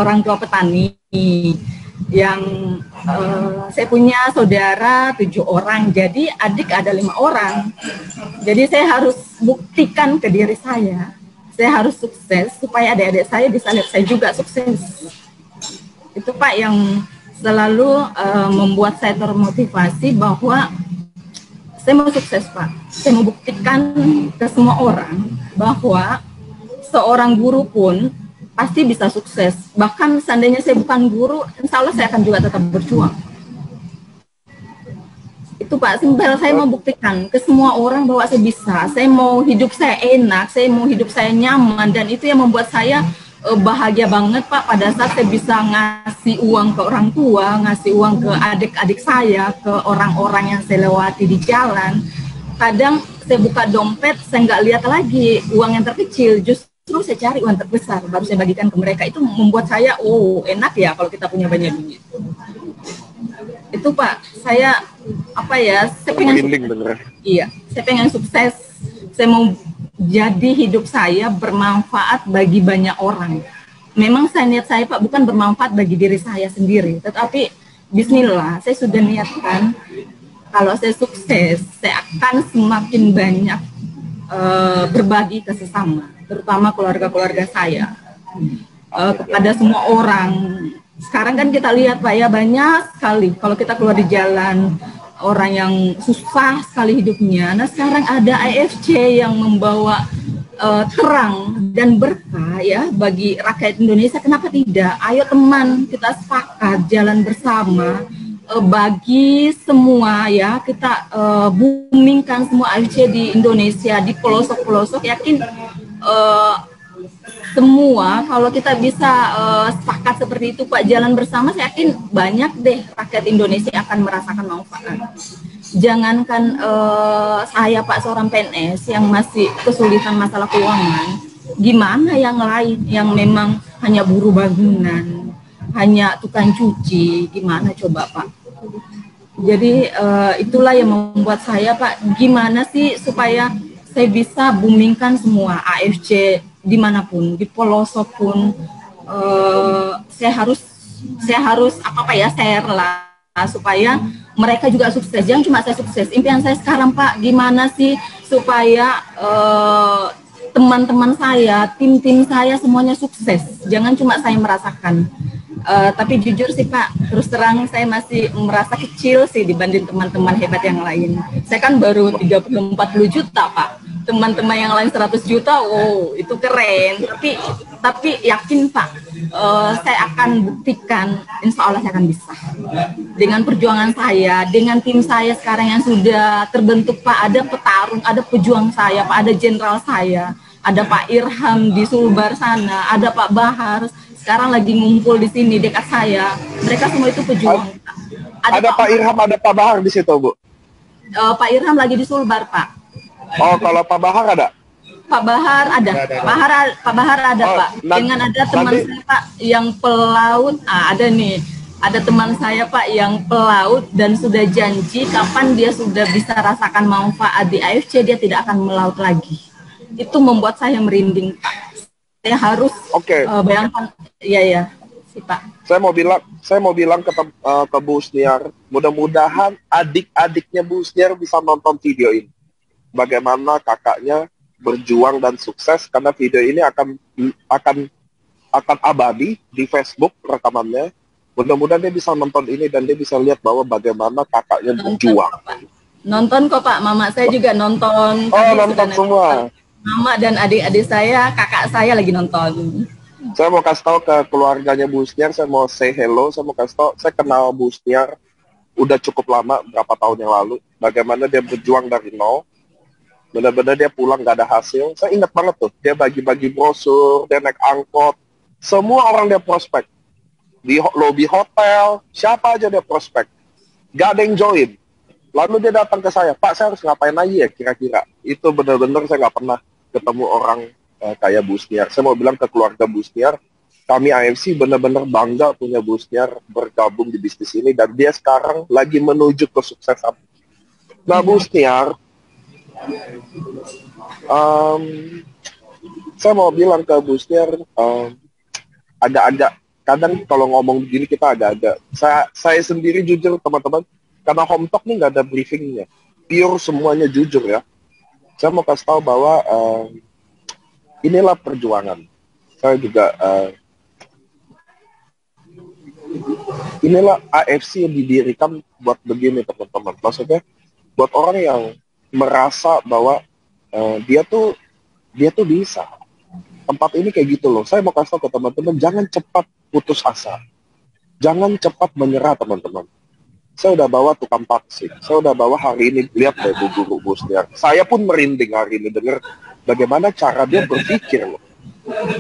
Speaker 3: orang tua petani yang saya punya saudara 7 orang, jadi adik ada 5 orang. Jadi saya harus buktikan ke diri saya harus sukses supaya adik-adik saya bisa lihat saya juga sukses. Itu Pak yang selalu membuat saya termotivasi bahwa saya mau sukses, Pak. Saya mau buktikan ke semua orang bahwa seorang guru pun pasti bisa sukses. Bahkan seandainya saya bukan guru, insya Allah saya akan juga tetap berjuang. Itu Pak, simpel saya mau buktikan ke semua orang bahwa saya bisa. Saya mau hidup saya enak, saya mau hidup saya nyaman, dan itu yang membuat saya bahagia banget Pak pada saat saya bisa ngasih uang ke orang tua, ngasih uang ke adik-adik saya, ke orang-orang yang saya lewati di jalan. Kadang saya buka dompet, saya nggak lihat lagi uang yang terkecil, justru saya cari uang terbesar, baru saya bagikan ke mereka. Itu membuat saya, oh enak ya kalau kita punya banyak duit. Itu Pak, saya saya pengen sukses. Iya, saya pengen sukses. Saya mau jadi hidup saya bermanfaat bagi banyak orang. Memang niat saya Pak bukan bermanfaat bagi diri saya sendiri, tetapi bismillah, saya sudah niatkan kalau saya sukses, saya akan semakin banyak berbagi ke sesama, terutama keluarga-keluarga saya, kepada semua orang. Sekarang kan kita lihat Pak ya, banyak sekali kalau kita keluar di jalan, orang yang susah sekali hidupnya. Nah sekarang ada AFC yang membawa terang dan berkah ya bagi rakyat Indonesia. Kenapa tidak? Ayo teman, kita sepakat jalan bersama bagi semua ya. Kita boomingkan semua AFC di Indonesia, di pelosok-pelosok. Yakin semua kalau kita bisa sepakat seperti itu Pak, jalan bersama, saya yakin banyak deh rakyat Indonesia akan merasakan manfaat. Jangankan saya Pak seorang PNS yang masih kesulitan masalah keuangan, gimana yang lain yang memang hanya buruh bangunan, hanya tukang cuci, gimana coba Pak. Jadi itulah yang membuat saya Pak, gimana sih supaya saya bisa boomingkan semua AFC dimanapun, di pelosok pun, saya harus share lah supaya mereka juga sukses. Jangan cuma saya sukses. Impian saya sekarang Pak, gimana sih supaya teman-teman saya, tim-tim saya semuanya sukses. Jangan cuma saya merasakan. Tapi jujur sih Pak, terus terang saya masih merasa kecil sih dibanding teman-teman hebat yang lain. Saya kan baru 30-40 juta Pak. Teman-teman yang lain 100 juta, wow itu keren. Tapi Tapi yakin Pak, saya akan buktikan, insya Allah saya akan bisa. Dengan perjuangan saya, dengan tim saya sekarang yang sudah terbentuk Pak, ada petarung, ada pejuang saya Pak, ada jenderal saya, ada Pak Irham di Sulbar sana, ada Pak Bahar, sekarang lagi ngumpul di sini dekat saya. Mereka semua itu pejuang Pak.
Speaker 1: Ada Pak Irham, ada Pak Bahar di situ Bu?
Speaker 3: Pak Irham lagi di Sulbar Pak.
Speaker 1: Oh, kalau Pak Bahar ada?
Speaker 3: Pak Bahar ada, Pak Bahar ada Pak. Dengan ada teman saya Pak yang pelaut, ada nih, ada teman saya Pak yang pelaut dan sudah janji kapan dia sudah bisa rasakan manfaat di AFC dia tidak akan melaut lagi. Itu membuat saya merinding Pak. Saya harus bayangkan, iya sih Pak.
Speaker 1: Saya mau bilang ke Bu Sniar, mudah-mudahan adik-adiknya Bu Sniar bisa nonton video ini. Bagaimana kakaknya berjuang dan sukses, karena video ini akan abadi di Facebook rekamannya. Mudah-mudahan dia bisa nonton ini dan dia bisa lihat bahwa bagaimana kakaknya berjuang.
Speaker 3: Nonton kok Pak, mama saya juga nonton.
Speaker 1: Oh, nonton semua.
Speaker 3: Mama dan adik-adik saya, kakak saya lagi nonton.
Speaker 1: Saya mau kasih tahu ke keluarganya Bu Sniar, saya mau say hello, saya mau kasih tahu, saya kenal Bu Sniar udah cukup lama, berapa tahun yang lalu, bagaimana dia berjuang dari nol. Benar-benar dia pulang gak ada hasil. Saya ingat banget tuh, dia bagi-bagi brosur, dia naik angkot, semua orang dia prospek. Di lobi hotel, siapa aja dia prospek. Gak ada yang join. Lalu dia datang ke saya, Pak saya harus ngapain lagi ya kira-kira. Itu benar-benar saya gak pernah ketemu orang kayak Bu Sniar. Saya mau bilang ke keluarga Bu Sniar, kami AFC benar-benar bangga punya Bu Sniar bergabung di bisnis ini. Dan dia sekarang lagi menuju kesuksesan. Nah Bu Sniar, saya mau bilang ke Bu Sniar, agak-agak kadang kalau ngomong begini kita agak-agak, saya sendiri jujur teman-teman, karena Home Talk ini nggak ada briefingnya, pure semuanya jujur ya. Saya mau kasih tahu bahwa inilah perjuangan. Saya juga inilah AFC yang didirikan buat begini teman-teman. Maksudnya buat orang yang merasa bahwa dia tuh bisa. Tempat ini kayak gitu loh. Saya mau kasih tahu ke teman-teman, jangan cepat putus asa. Jangan cepat menyerah teman-teman. Saya udah bawa tukang taksi. Saya udah bawa hari ini, lihat deh Bu Guru Bu Sniar. Saya pun merinding hari ini dengar bagaimana cara dia berpikir loh.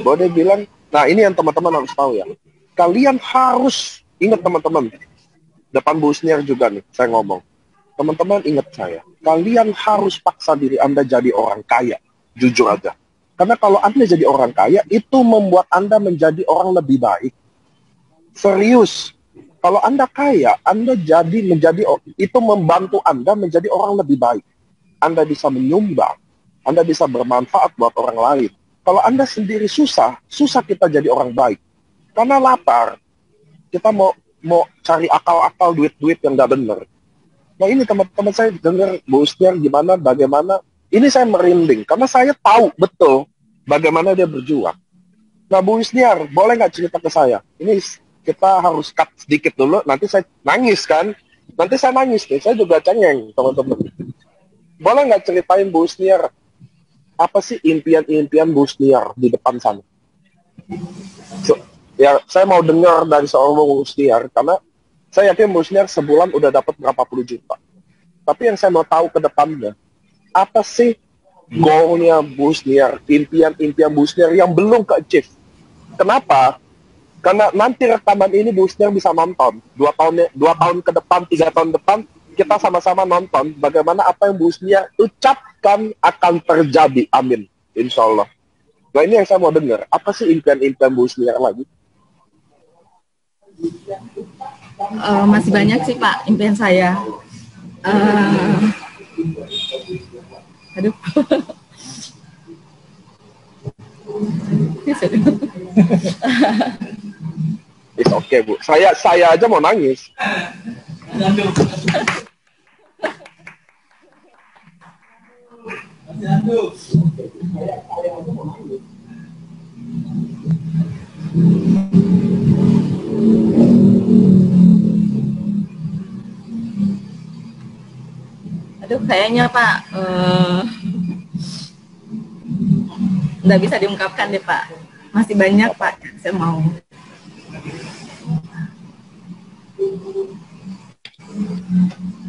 Speaker 1: Bahwa dia bilang, nah ini yang teman-teman harus tahu ya. Kalian harus ingat teman-teman. Depan Bu Sniar juga nih, saya ngomong. Teman-teman ingat saya, kalian harus paksa diri Anda jadi orang kaya, jujur aja. Karena kalau Anda jadi orang kaya, itu membuat Anda menjadi orang lebih baik. Serius, kalau Anda kaya, Anda itu membantu Anda menjadi orang lebih baik. Anda bisa menyumbang, Anda bisa bermanfaat buat orang lain. Kalau Anda sendiri susah kita jadi orang baik. Karena lapar, kita mau cari akal-akal duit-duit yang nggak bener. Nah ini teman-teman saya dengar Bu Sniar bagaimana, ini saya merinding, karena saya tahu betul bagaimana dia berjuang. Nah Bu Sniar, boleh nggak cerita ke saya? Ini kita harus cut sedikit dulu, nanti saya nangis kan? Nanti saya nangis nih, saya juga cengeng teman-teman. Boleh nggak ceritain Bu Sniar, apa sih impian-impian Bu Sniar di depan sana? Ya saya mau dengar dari seorang Bu Sniar, karena saya yakin Bu Sniar sebulan udah dapat berapa puluh juta. Tapi yang saya mau tahu ke depannya, apa sih goalnya Bu Sniar, impian-impian Bu Sniar yang belum ke-achieve? Kenapa? Karena nanti rekaman ini Bu Sniar bisa nonton. 2 tahun ke depan, 3 tahun depan, kita sama-sama nonton bagaimana apa yang Bu Sniar ucapkan akan terjadi. Amin. Insya Allah. Nah ini yang saya mau dengar. Apa sih impian-impian Bu Sniar lagi?
Speaker 3: Masih banyak sih Pak impian saya. Aduh.
Speaker 1: It's okay Bu. Saya aja mau nangis.
Speaker 3: Aduh, kayaknya Pak nggak bisa diungkapkan deh Pak. Masih banyak Pak yang saya mau.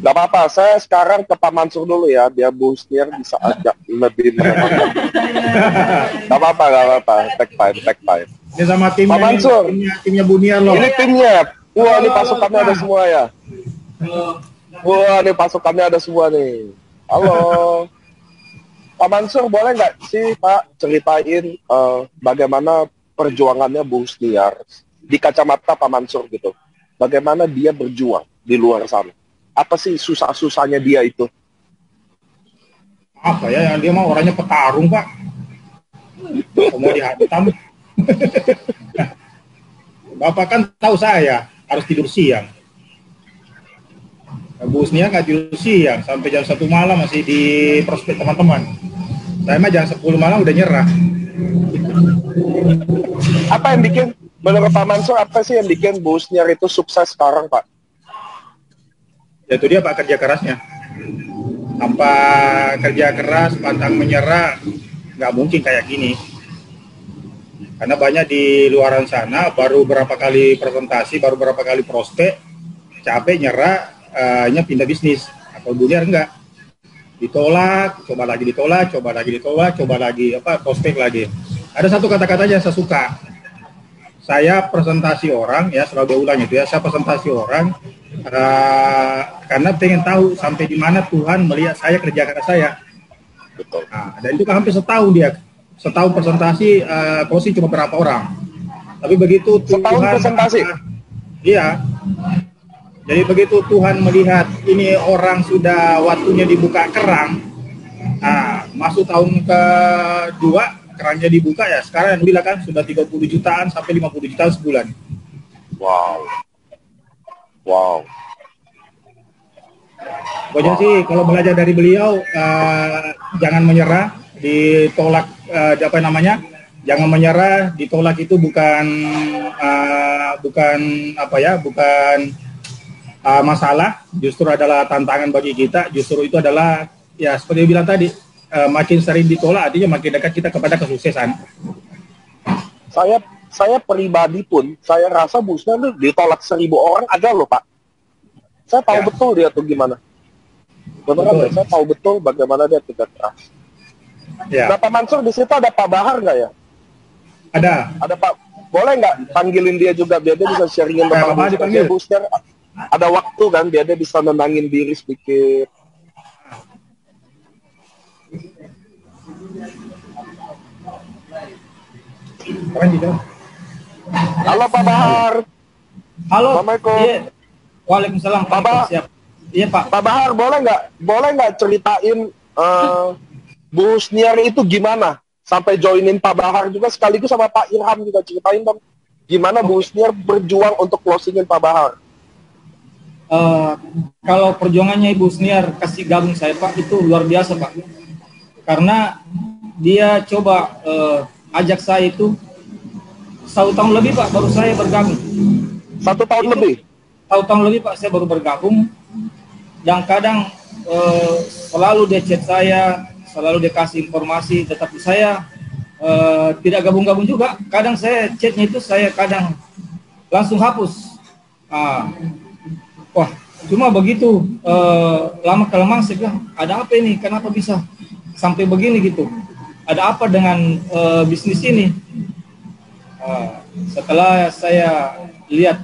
Speaker 1: Nggak apa-apa, saya sekarang ke Pak Mansur dulu ya, biar Bu Husniar bisa ajak lebih menenangkan. Nggak apa-apa, take time.
Speaker 6: Ini sama timnya,
Speaker 1: Pak Mansur.
Speaker 6: timnya Buniar loh.
Speaker 1: Ini timnya, wah ini pasukannya ada semua ya. Wah ini pasukannya ada semua nih. Halo. Pak Mansur, boleh nggak sih Pak ceritain bagaimana perjuangannya Bu Husniar di kacamata Pak Mansur gitu. Bagaimana dia berjuang di luar sana. Apa sih susah-susahnya dia itu?
Speaker 6: Apa ya, yang dia mau orangnya petarung Pak. Mau dihantam. Bapak kan tahu saya harus tidur siang. Bu Husniar nggak tidur siang sampai jam 1 malam masih di prospek teman-teman. Saya mah jam 10 malam udah nyerah.
Speaker 1: Apa yang bikin, menurut Pak Mansur, apa sih yang bikin Bu Husniar itu sukses sekarang Pak?
Speaker 6: Ya itu dia Pak, kerja kerasnya. Tanpa kerja keras, pantang menyerah, nggak mungkin kayak gini. Karena banyak di luaran sana, baru berapa kali presentasi, baru berapa kali prospek, capek, nyerah, hanya pindah bisnis. Atau Buniar enggak. Ditolak, coba lagi, prospek lagi. Ada satu kata-kata yang saya suka. Saya presentasi orang, ya selalu ulang itu ya, saya presentasi orang, karena pengen tahu sampai di mana Tuhan melihat saya kerja keras saya. Nah, dan itu kan hampir setahun dia. Setahun presentasi, closing cuma berapa orang. Tapi begitu Tuhan,
Speaker 1: setahun presentasi?
Speaker 6: Iya. Jadi begitu Tuhan melihat ini orang sudah waktunya dibuka kerang, masuk tahun kedua, kerangnya dibuka ya. Sekarang yang bilang kan sudah 30 jutaan sampai 50 jutaan sebulan.
Speaker 1: Wow.
Speaker 6: Pokoknya sih kalau belajar dari beliau, jangan menyerah, ditolak jangan menyerah, ditolak itu bukan masalah, justru adalah tantangan bagi kita. Justru itu adalah ya seperti bilang tadi, makin sering ditolak artinya makin dekat kita kepada kesuksesan.
Speaker 1: Saya pribadi pun saya rasa Bu Husniar tuh ditolak 1000 orang ada loh Pak. Saya tahu betul dia tuh gimana. Beneran, saya tahu betul bagaimana dia kerja keras.
Speaker 6: Ya.
Speaker 1: Nah, Pak Mansur, di situ ada Pak Bahar nggak ya?
Speaker 6: Ada
Speaker 1: Pak. Boleh nggak panggilin dia juga biar dia bisa sharingin tentang Bu Husniar. Ada waktu kan biar dia bisa nenangin diri sedikit. Halo Pak Bahar.
Speaker 6: Halo.
Speaker 1: Assalamualaikum.
Speaker 6: Iya. Waalaikumsalam.
Speaker 1: Pak Bahar.
Speaker 6: Siap. Iya Pak.
Speaker 1: Pak Bahar, boleh nggak ceritain Bu Husniar itu gimana sampai joinin Pak Bahar juga, sekaligus sama Pak Irham juga ceritain dong gimana Bu Husniar berjuang untuk closingin Pak Bahar.
Speaker 6: Kalau perjuangannya Ibu Husniar kasih gabung saya Pak, itu luar biasa Pak. Karena dia coba ajak saya itu 1 tahun lebih Pak baru saya bergabung.
Speaker 1: 1 tahun itu, lebih?
Speaker 6: 1 tahun lebih Pak saya baru bergabung. Dan kadang selalu dia chat saya, selalu dia kasih informasi, tetapi saya tidak gabung-gabung juga. Kadang saya chatnya itu saya kadang langsung hapus. Wah, cuma begitu lama-kelamaan saya bilang, ada apa ini? Kenapa bisa sampai begini gitu? Ada apa dengan bisnis ini? Setelah saya lihat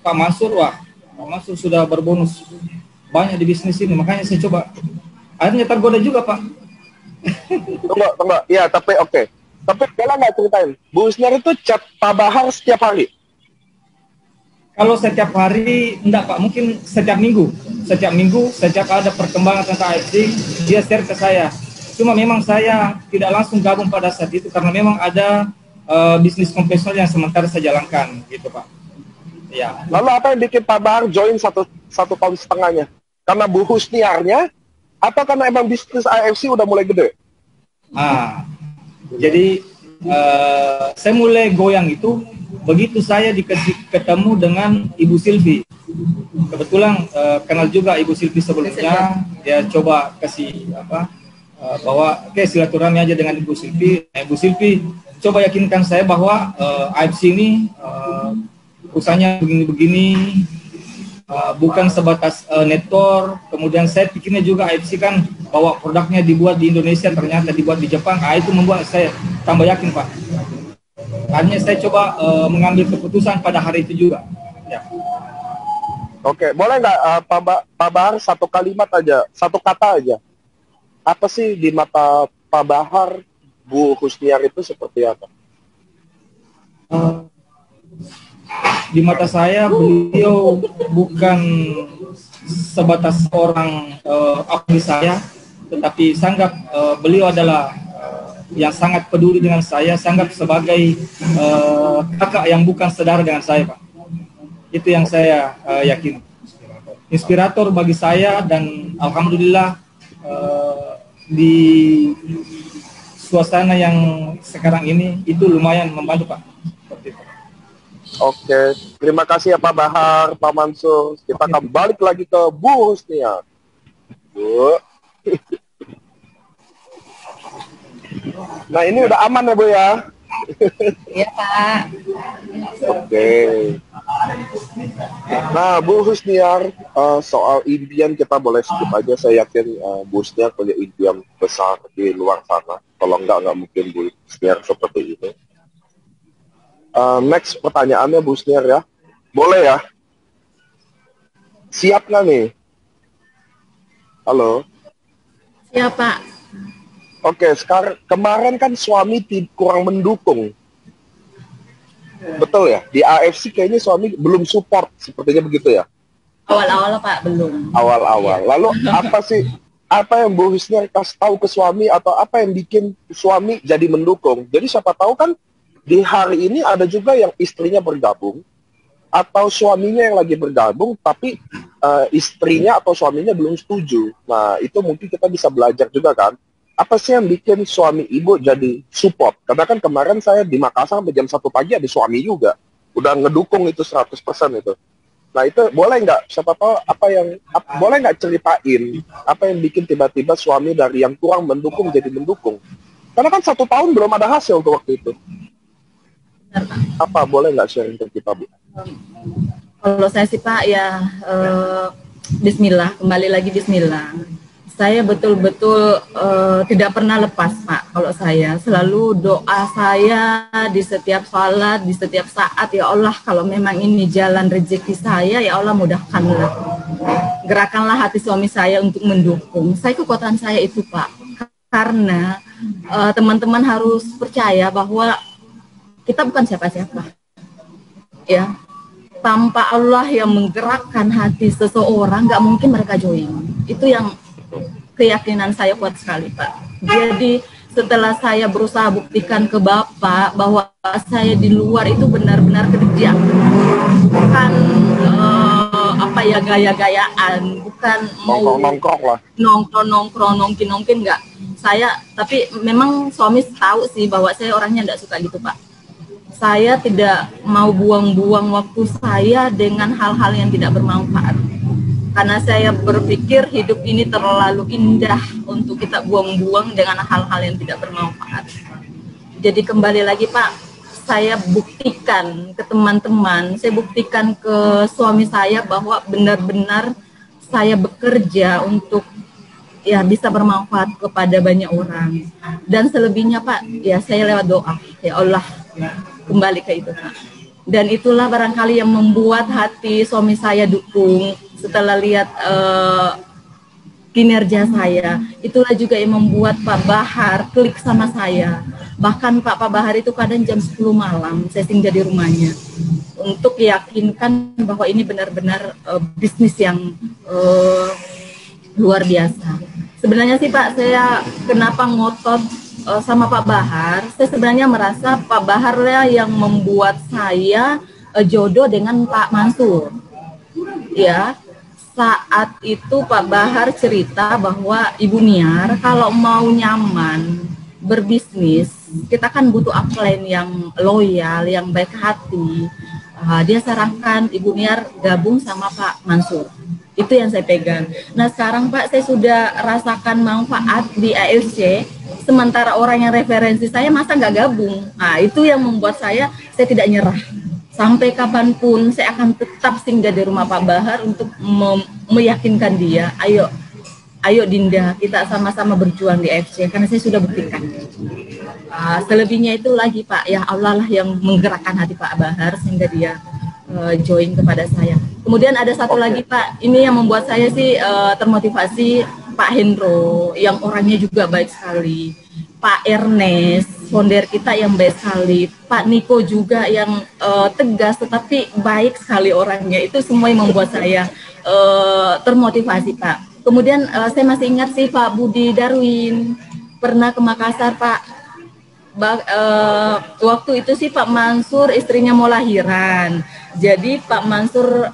Speaker 6: Pak Mansur, Pak Mansur sudah berbonus banyak di bisnis ini, makanya saya coba. Akhirnya tergoda juga Pak.
Speaker 1: Tunggu. Ya, tapi oke. Tapi boleh nggak ceritain, Bu Husniar itu chat Pak Bahar setiap hari?
Speaker 6: Kalau setiap hari, enggak Pak, mungkin setiap minggu. Setiap minggu, setiap ada perkembangan tentang AFC, dia share ke saya. Cuma memang saya tidak langsung gabung pada saat itu, karena memang ada bisnis konvensional yang sementara saya jalankan, gitu Pak. Ya.
Speaker 1: Lalu apa yang bikin Pak Bahar join satu tahun setengahnya? Karena Bu Husniarnya, atau karena emang bisnis AFC udah mulai gede?
Speaker 6: Jadi saya mulai goyang itu begitu saya ketemu dengan Ibu Silvi. Kebetulan kenal juga Ibu Silvi sebelumnya. Dia coba kasih bahwa oke, silaturahmi aja dengan Ibu Silvi. Ibu Silvi coba yakinkan saya bahwa AFC ini usahanya begini-begini, bukan sebatas network. Kemudian saya pikirnya juga AFC kan bahwa produknya dibuat di Indonesia, ternyata dibuat di Jepang. Itu membuat saya tambah yakin, Pak. Hanya saya coba mengambil keputusan pada hari itu juga. Ya.
Speaker 1: Oke, boleh nggak Pak Bahar satu kalimat aja, satu kata aja. Apa sih di mata Pak Bahar, Bu Husniar itu seperti apa?
Speaker 6: Di mata saya beliau bukan sebatas orang abdi saya, tetapi sangat beliau adalah yang sangat peduli dengan saya, sangat sebagai kakak yang bukan saudara dengan saya, Pak. Itu yang saya yakin. Inspirator bagi saya, dan alhamdulillah di suasana yang sekarang ini itu lumayan membantu, Pak. Seperti itu.
Speaker 1: Oke, terima kasih ya Pak Bahar, Pak Mansur. Kita akan balik lagi ke Bu Husniar. Bu. Nah, ini udah aman ya Bu ya?
Speaker 3: Iya Pak.
Speaker 1: Oke. Nah, Bu Husniar, soal impian kita boleh skip aja. Saya yakin Bu Husniar punya impian besar di luar sana. Kalau nggak mungkin Bu Husniar seperti ini. Next pertanyaannya Bu Husniar ya. Boleh ya? Siap nggak nih? Halo?
Speaker 3: Siap Pak.
Speaker 1: Oke, sekarang kemarin kan suami kurang mendukung. Betul ya? Di AFC kayaknya suami belum support, sepertinya begitu ya?
Speaker 3: Awal-awal Pak, belum.
Speaker 1: Awal-awal. Lalu apa yang Bu Husniar kasih tahu ke suami, atau apa yang bikin suami jadi mendukung? Jadi siapa tahu kan di hari ini ada juga yang istrinya bergabung, atau suaminya yang lagi bergabung, tapi istrinya atau suaminya belum setuju. Nah, itu mungkin kita bisa belajar juga kan? Apa sih yang bikin suami ibu jadi support? Karena kan kemarin saya di Makassar sampai jam 1 pagi ada suami juga. Udah ngedukung itu 100% itu. Nah itu boleh nggak, siapa tahu boleh nggak ceritain apa yang bikin tiba-tiba suami dari yang kurang mendukung jadi mendukung? Karena kan 1 tahun belum ada hasil tuh waktu itu. Apa boleh nggak sharing ke kita, Bu?
Speaker 3: Kalau saya sih Pak ya Bismillah, kembali lagi Bismillah. Saya betul-betul tidak pernah lepas Pak. Kalau saya selalu doa saya di setiap sholat, di setiap saat, ya Allah kalau memang ini jalan rezeki saya, ya Allah mudahkanlah. Gerakanlah hati suami saya untuk mendukung. Kekuatan saya itu Pak. Karena teman-teman harus percaya bahwa kita bukan siapa-siapa. Ya. Tanpa Allah yang menggerakkan hati seseorang, nggak mungkin mereka join. Itu yang keyakinan saya kuat sekali Pak. Jadi setelah saya berusaha buktikan ke Bapak bahwa saya di luar itu benar-benar kerja, bukan gaya-gayaan, bukan mau nongkrong nongkin enggak. Tapi memang suami tahu sih bahwa saya orangnya enggak suka gitu Pak. Saya tidak mau buang-buang waktu saya dengan hal-hal yang tidak bermanfaat. Karena saya berpikir hidup ini terlalu indah untuk kita buang-buang dengan hal-hal yang tidak bermanfaat. Jadi kembali lagi Pak, saya buktikan ke teman-teman, saya buktikan ke suami saya bahwa benar-benar saya bekerja untuk ya bisa bermanfaat kepada banyak orang. Dan selebihnya Pak, ya saya lewat doa, ya Allah, kembali ke itu Pak. Dan itulah barangkali yang membuat hati suami saya dukung. Setelah lihat kinerja saya, itulah juga yang membuat Pak Bahar klik sama saya. Bahkan Pak Bahar itu kadang jam 10 malam saya singgah di rumahnya untuk yakinkan bahwa ini benar-benar bisnis yang luar biasa. Sebenarnya sih Pak, saya kenapa ngotot sama Pak Bahar, saya sebenarnya merasa Pak Bahar yang membuat saya jodoh dengan Pak Mansur. Ya, saat itu Pak Bahar cerita bahwa Ibu Niar kalau mau nyaman berbisnis, kita kan butuh upline yang loyal, yang baik hati. Dia sarankan Ibu Niar gabung sama Pak Mansur. Itu yang saya pegang. Nah sekarang Pak, saya sudah rasakan manfaat di AFC, sementara orang yang referensi saya masa nggak gabung. Nah itu yang membuat saya tidak nyerah. Sampai kapanpun saya akan tetap singgah di rumah Pak Bahar untuk meyakinkan dia, ayo Dinda, kita sama-sama berjuang di AFC, karena saya sudah buktikan. Selebihnya itu lagi Pak, ya Allah lah yang menggerakkan hati Pak Bahar sehingga dia join kepada saya. Kemudian ada satu lagi Pak, ini yang membuat saya sih termotivasi, Pak Hendro yang orangnya juga baik sekali, Pak Ernest, founder kita yang baik sekali, Pak Niko juga yang tegas tetapi baik sekali orangnya. Itu semua yang membuat saya termotivasi Pak. Kemudian saya masih ingat sih Pak Budi Darwin pernah ke Makassar Pak. Waktu itu sih Pak Mansur istrinya mau lahiran. Jadi Pak Mansur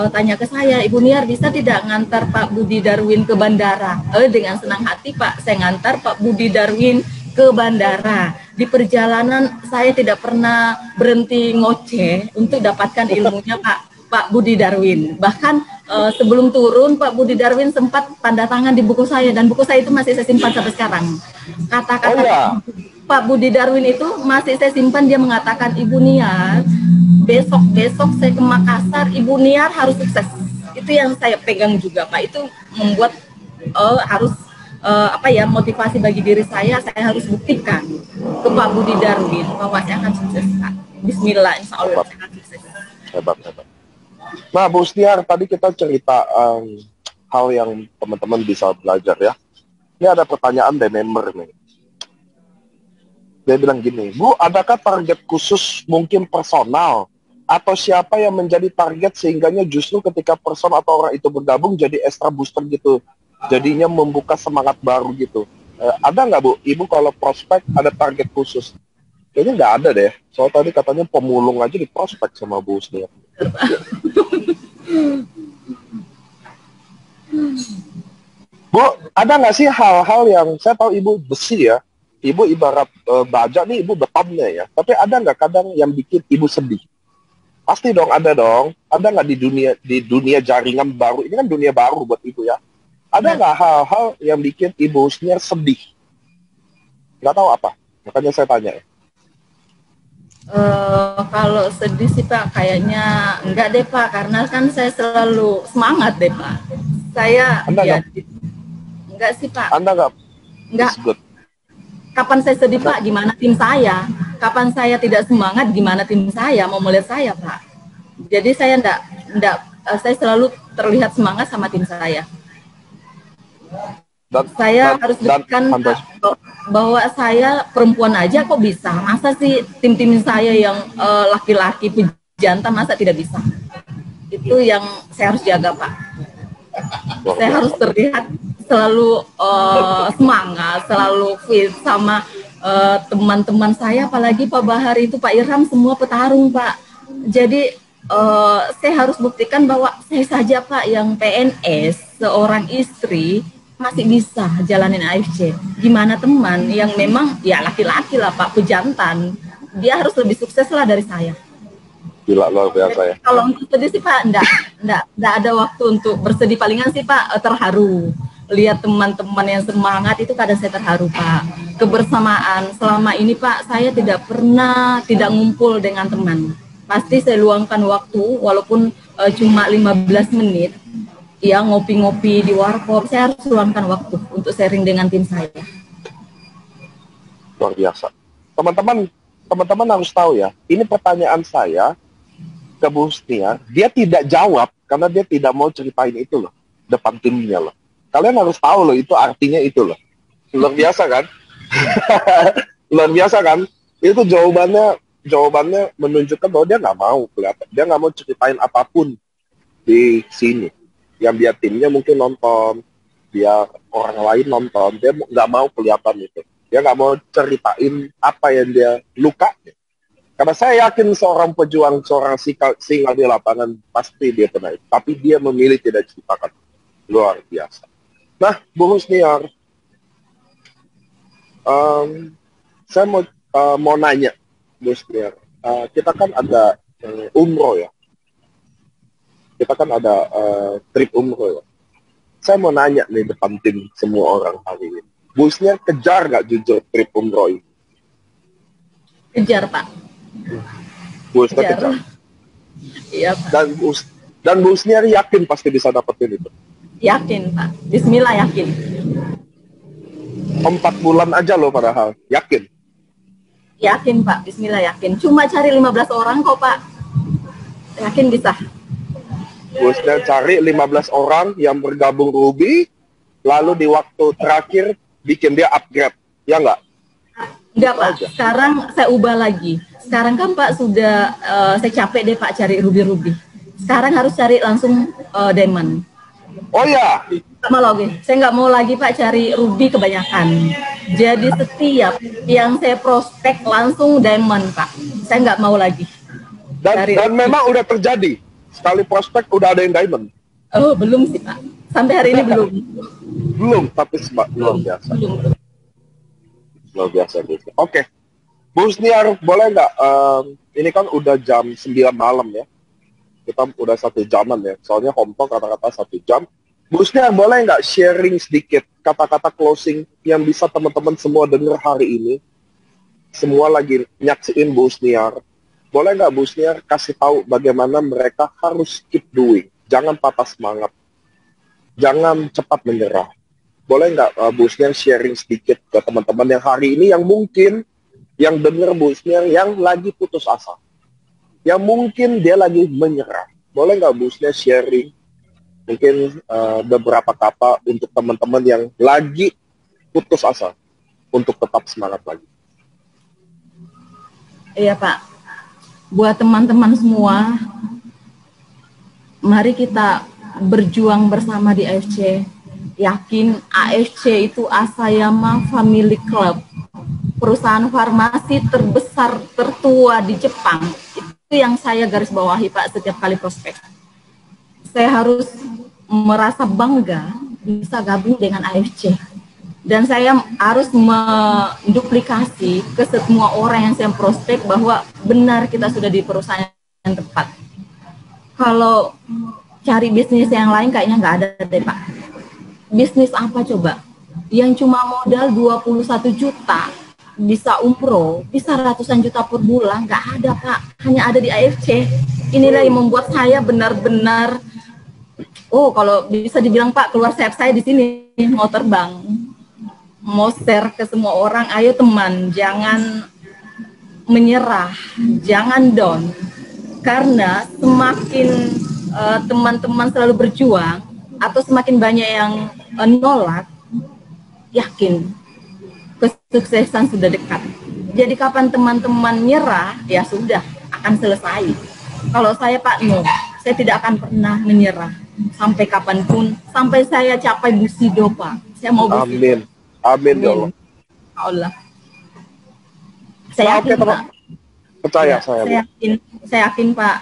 Speaker 3: tanya ke saya, Ibu Niar bisa tidak ngantar Pak Budi Darwin ke bandara? Dengan senang hati Pak, saya ngantar Pak Budi Darwin ke bandara. Di perjalanan saya tidak pernah berhenti ngoceh untuk dapatkan ilmunya Pak Budi Darwin. Bahkan sebelum turun Pak Budi Darwin sempat tanda tangan di buku saya, dan buku saya itu masih saya simpan sampai sekarang. Kata-kata Pak Budi Darwin itu masih saya simpan. Dia mengatakan, Ibu Niar, besok saya ke Makassar, Ibu Niar harus sukses. Itu yang saya pegang juga Pak. Itu membuat harus motivasi bagi diri saya harus buktikan ke Pak Budi Darwin bahwa saya akan sukses Pak. Bismillah, insya Allah saya akan sukses.
Speaker 1: Hebat. Nah, Bu Stiar, tadi kita cerita hal yang teman-teman bisa belajar ya. Ini ada pertanyaan dari member nih. Dia bilang gini, Bu, adakah target khusus mungkin personal? Atau siapa yang menjadi target sehingganya justru ketika person atau orang itu bergabung jadi extra booster gitu? Jadinya membuka semangat baru gitu. Ada nggak Bu, Ibu kalau prospek ada target khusus? Kayaknya nggak ada deh. Soal tadi katanya pemulung aja di prospek sama Bu Stiar. Bu, ada nggak sih hal-hal yang saya tahu Ibu besi ya, Ibu ibarat baja nih, Ibu betonnya ya. Tapi ada nggak kadang yang bikin Ibu sedih? Pasti dong, ada dong. Ada nggak di dunia jaringan baru ini, kan dunia baru buat Ibu ya. Ada nggak hal-hal yang bikin Ibu Stiar sedih? Nggak tahu apa. Makanya saya tanya ya.
Speaker 3: Kalau sedih sih Pak, kayaknya enggak deh Pak, karena kan saya selalu semangat deh Pak. Saya enggak sih Pak.
Speaker 1: Anda enggak.
Speaker 3: Kapan saya sedih Pak, gimana tim saya? Kapan saya tidak semangat, gimana tim saya mau melihat saya Pak? Jadi saya saya selalu terlihat semangat sama tim saya. Saya harus buktikan bahwa saya perempuan aja kok bisa. Masa sih tim-tim saya yang laki-laki pejantan masa tidak bisa? Itu yang saya harus jaga Pak. Saya harus terlihat selalu semangat, selalu fit sama teman-teman saya, apalagi Pak Bahar itu, Pak Irham, semua petarung Pak. Jadi saya harus buktikan bahwa saya saja Pak yang PNS, seorang istri, masih bisa jalanin AFC. Gimana teman yang memang ya laki-laki lah Pak, pejantan, dia harus lebih sukses lah dari saya.
Speaker 1: Gila, luar biasa ya.
Speaker 3: Kalau untuk sedih sih Pak, enggak ada waktu untuk bersedih. Palingan sih Pak terharu. Lihat teman-teman yang semangat itu kadang saya terharu Pak. Kebersamaan selama ini Pak, saya tidak pernah tidak ngumpul dengan teman. Pasti saya luangkan waktu walaupun cuma 15 menit. Ya ngopi-ngopi di warkop, saya harus luangkan waktu untuk sharing dengan tim saya.
Speaker 1: Luar biasa. Teman-teman harus tahu ya, ini pertanyaan saya ke Bu Stiar, dia tidak jawab karena dia tidak mau ceritain itu loh, depan timnya loh. Kalian harus tahu loh, itu artinya itu loh. Luar biasa kan? Luar biasa kan? Itu jawabannya menunjukkan bahwa dia nggak mau kelihatan. Dia nggak mau ceritain apapun di sini. Yang biar timnya mungkin nonton, biar orang lain nonton, dia nggak mau kelihatan itu. Dia nggak mau ceritain apa yang dia luka. Karena saya yakin seorang pejuang, seorang singa di lapangan, pasti dia pernah itu. Tapi dia memilih tidak ceritakan. Luar biasa. Nah, Bu Stiar, saya mau nanya, Bu Stiar, kita kan ada umroh ya. kita kan ada trip umroh ya. Saya mau nanya nih depan tim semua orang hari ini. Busnya kejar nggak jujur trip umroh ini?
Speaker 3: Kejar, Pak.
Speaker 1: Busnya kejar.
Speaker 3: Iya, Pak.
Speaker 1: Dan busnya yakin pasti bisa dapetin itu?
Speaker 3: Yakin, Pak. Bismillah yakin.
Speaker 1: 4 bulan aja loh padahal. Yakin?
Speaker 3: Yakin, Pak. Bismillah yakin. Cuma cari 15 orang kok, Pak. Yakin bisa.
Speaker 1: Busnya cari 15 orang yang bergabung Ruby, lalu di waktu terakhir bikin dia upgrade. Ya nggak?
Speaker 3: Enggak, Pak. Sekarang saya ubah lagi. Sekarang kan Pak sudah, saya capek deh Pak cari ruby-ruby. Sekarang harus cari langsung diamond.
Speaker 1: Oh ya?
Speaker 3: Saya nggak mau lagi Pak cari ruby kebanyakan. Jadi setiap yang saya prospek langsung diamond Pak. Saya nggak mau lagi.
Speaker 1: Dan memang udah terjadi. Sekali prospek udah ada yang diamond.
Speaker 3: Oh, belum sih Pak. Sampai hari ini belum.
Speaker 1: Belum, tapi luar biasa.
Speaker 3: Belum.
Speaker 1: Luar biasa gitu. Oke. Bu Sniar, boleh nggak? Ini kan udah jam 9 malam ya. Kita udah 1 jaman ya. Soalnya Hongkong kata-kata 1 jam. Bu Sniar, boleh nggak sharing sedikit kata-kata closing yang bisa teman-teman semua dengar hari ini? Semua lagi nyaksiin Bu Sniar. Boleh nggak Bu Sniar kasih tahu bagaimana mereka harus keep doing? Jangan patah semangat. Jangan cepat menyerah. Boleh nggak Bu Sniar sharing sedikit ke teman-teman yang hari ini yang mungkin yang dengar Bu Sniar yang lagi putus asa, yang mungkin dia lagi menyerah. Boleh nggak Bu Sniar sharing mungkin beberapa kata untuk teman-teman yang lagi putus asa untuk tetap semangat lagi?
Speaker 3: Iya Pak. Buat teman-teman semua, mari kita berjuang bersama di AFC. Yakin AFC itu Asayama Family Club, perusahaan farmasi terbesar tertua di Jepang. Itu yang saya garis bawahi Pak setiap kali prospek. Saya harus merasa bangga bisa gabung dengan AFC. Dan saya harus menduplikasi ke semua orang yang saya prospek bahwa benar kita sudah di perusahaan yang tepat. Kalau cari bisnis yang lain kayaknya nggak ada deh Pak. Bisnis apa coba? Yang cuma modal 21 juta, bisa umroh, bisa ratusan juta per bulan, nggak ada Pak. Hanya ada di AFC. Inilah yang membuat saya benar-benar, oh kalau bisa dibilang Pak, keluar sayap saya di sini, mau terbang. Mau share ke semua orang, ayo teman, jangan menyerah, jangan down. Karena semakin teman-teman selalu berjuang, atau semakin banyak yang nolak, yakin kesuksesan sudah dekat. Jadi kapan teman-teman nyerah, ya sudah, akan selesai. Kalau saya Pak, no, saya tidak akan pernah menyerah. Sampai kapanpun, sampai saya capai Busido Pak. Saya mau Busido.
Speaker 1: Amin. Amin ya Allah.
Speaker 3: Allah. Saya yakin Pak.
Speaker 1: Percaya
Speaker 3: ya, saya yakin Pak.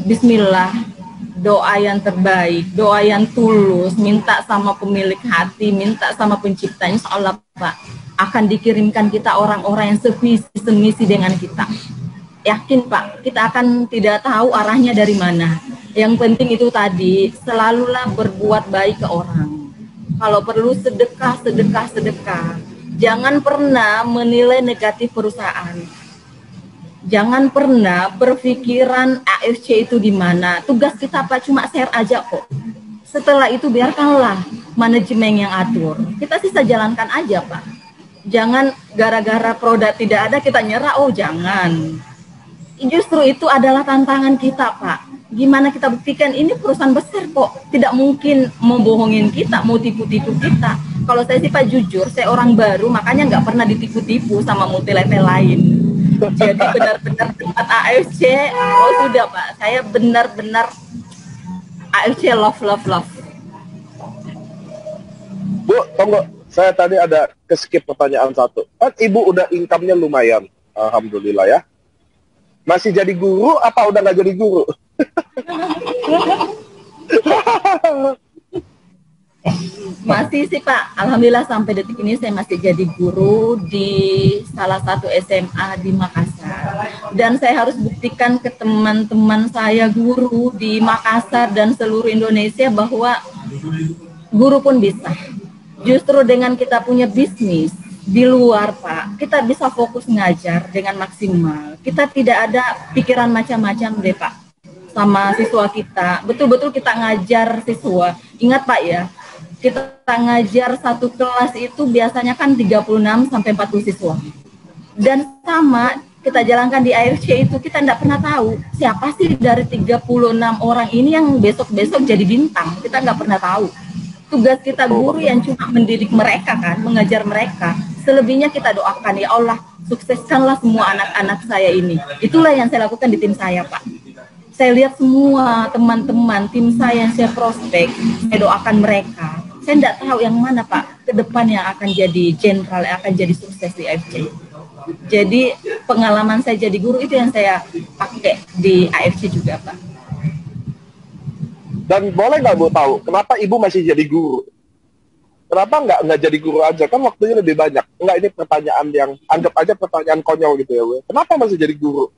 Speaker 3: Bismillah. Doa yang terbaik, doa yang tulus, minta sama pemilik hati, minta sama pencipta, insya Allah Pak akan dikirimkan kita orang-orang yang semisi dengan kita. Yakin Pak, kita akan tidak tahu arahnya dari mana. Yang penting itu tadi, selalulah berbuat baik ke orang. Kalau perlu sedekah. Jangan pernah menilai negatif perusahaan. Jangan pernah berpikiran AFC itu di mana. Tugas kita Pak cuma share aja kok. Setelah itu biarkanlah manajemen yang atur. Kita sisa jalankan aja Pak. Jangan gara-gara produk tidak ada kita nyerah. Oh jangan. Justru itu adalah tantangan kita Pak. Gimana kita buktikan ini perusahaan besar kok, tidak mungkin membohongin kita, mau tipu-tipu kita. Kalau saya sih Pak jujur, saya orang baru, makanya nggak pernah ditipu-tipu sama multi level lain. Jadi benar-benar tempat AFC, oh sudah Pak, saya benar-benar AFC love.
Speaker 1: Bu, tunggu, saya tadi ada keskip pertanyaan satu. Kan Ibu udah income-nya lumayan, alhamdulillah ya. Masih jadi guru apa udah nggak jadi guru?
Speaker 3: Masih sih Pak, alhamdulillah sampai detik ini saya masih jadi guru di salah satu SMA di Makassar. Dan saya harus buktikan ke teman-teman saya guru di Makassar dan seluruh Indonesia bahwa guru pun bisa. Justru dengan kita punya bisnis di luar Pak, kita bisa fokus ngajar dengan maksimal. Kita tidak ada pikiran macam-macam deh Pak sama siswa kita. Betul-betul kita ngajar siswa. Ingat Pak ya, kita ngajar satu kelas itu biasanya kan 36 sampai 40 siswa. Dan sama kita jalankan di AFC itu, kita tidak pernah tahu siapa sih dari 36 orang ini yang besok-besok jadi bintang. Kita nggak pernah tahu. Tugas kita guru yang cuma mendidik mereka kan, mengajar mereka. Selebihnya kita doakan, ya Allah, sukseskanlah semua anak-anak saya ini. Itulah yang saya lakukan di tim saya Pak. Saya lihat semua teman-teman tim saya yang saya prospek, saya doakan mereka. Saya tidak tahu yang mana Pak ke depan yang akan jadi jenderal, yang akan jadi sukses di AFC. Jadi pengalaman saya jadi guru itu yang saya pakai di AFC juga Pak.
Speaker 1: Dan boleh nggak Bu tahu kenapa Ibu masih jadi guru? Kenapa nggak jadi guru aja? Kan waktunya lebih banyak. Enggak, ini pertanyaan yang anggap aja pertanyaan konyol gitu ya Bu. Kenapa masih jadi guru?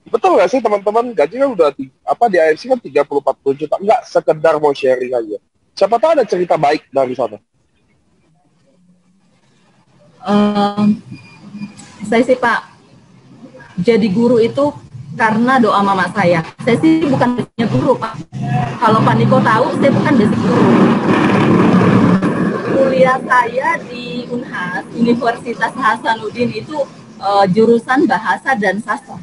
Speaker 1: Betul nggak sih teman-teman, gajinya udah di AFC kan 30-40 juta. Nggak sekedar mau sharing aja. Siapa tahu ada cerita baik dari sana.
Speaker 3: Saya sih Pak, jadi guru itu karena doa mama saya. Saya sih bukan basicnya guru Pak. Kalau Pak Niko tahu, saya bukan basic guru. Kuliah saya di Unhas, Universitas Hasanuddin itu jurusan bahasa dan sastra.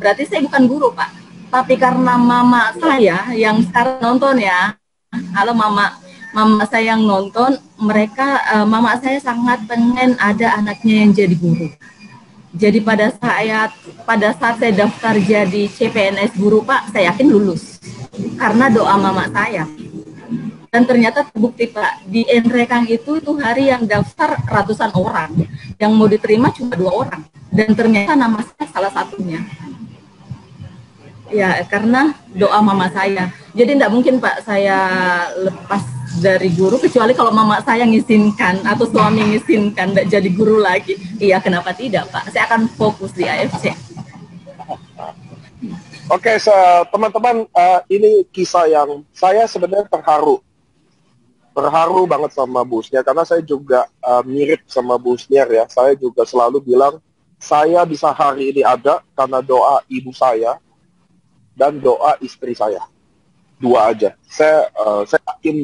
Speaker 3: Berarti saya bukan guru Pak. Tapi karena mama saya yang sekarang nonton ya, kalau mama saya yang nonton, mama saya sangat pengen ada anaknya yang jadi guru. Jadi pada saat saya daftar jadi CPNS guru Pak, saya yakin lulus karena doa mama saya. Dan ternyata terbukti Pak, di Enrekang itu hari yang daftar ratusan orang, yang mau diterima cuma 2 orang. Dan ternyata nama saya salah satunya. Ya, karena doa mama saya. Jadi tidak mungkin Pak saya lepas dari guru, kecuali kalau mama saya ngizinkan atau suami ngizinkan tidak jadi guru lagi. Iya, kenapa tidak Pak? Saya akan fokus di AFC.
Speaker 1: Oke, teman-teman, ini kisah yang saya sebenarnya terharu banget sama Bu Sniar, karena saya juga mirip sama Bu Sniar ya. Saya juga selalu bilang, saya bisa hari ini ada karena doa ibu saya dan doa istri saya. 2 aja. Saya yakin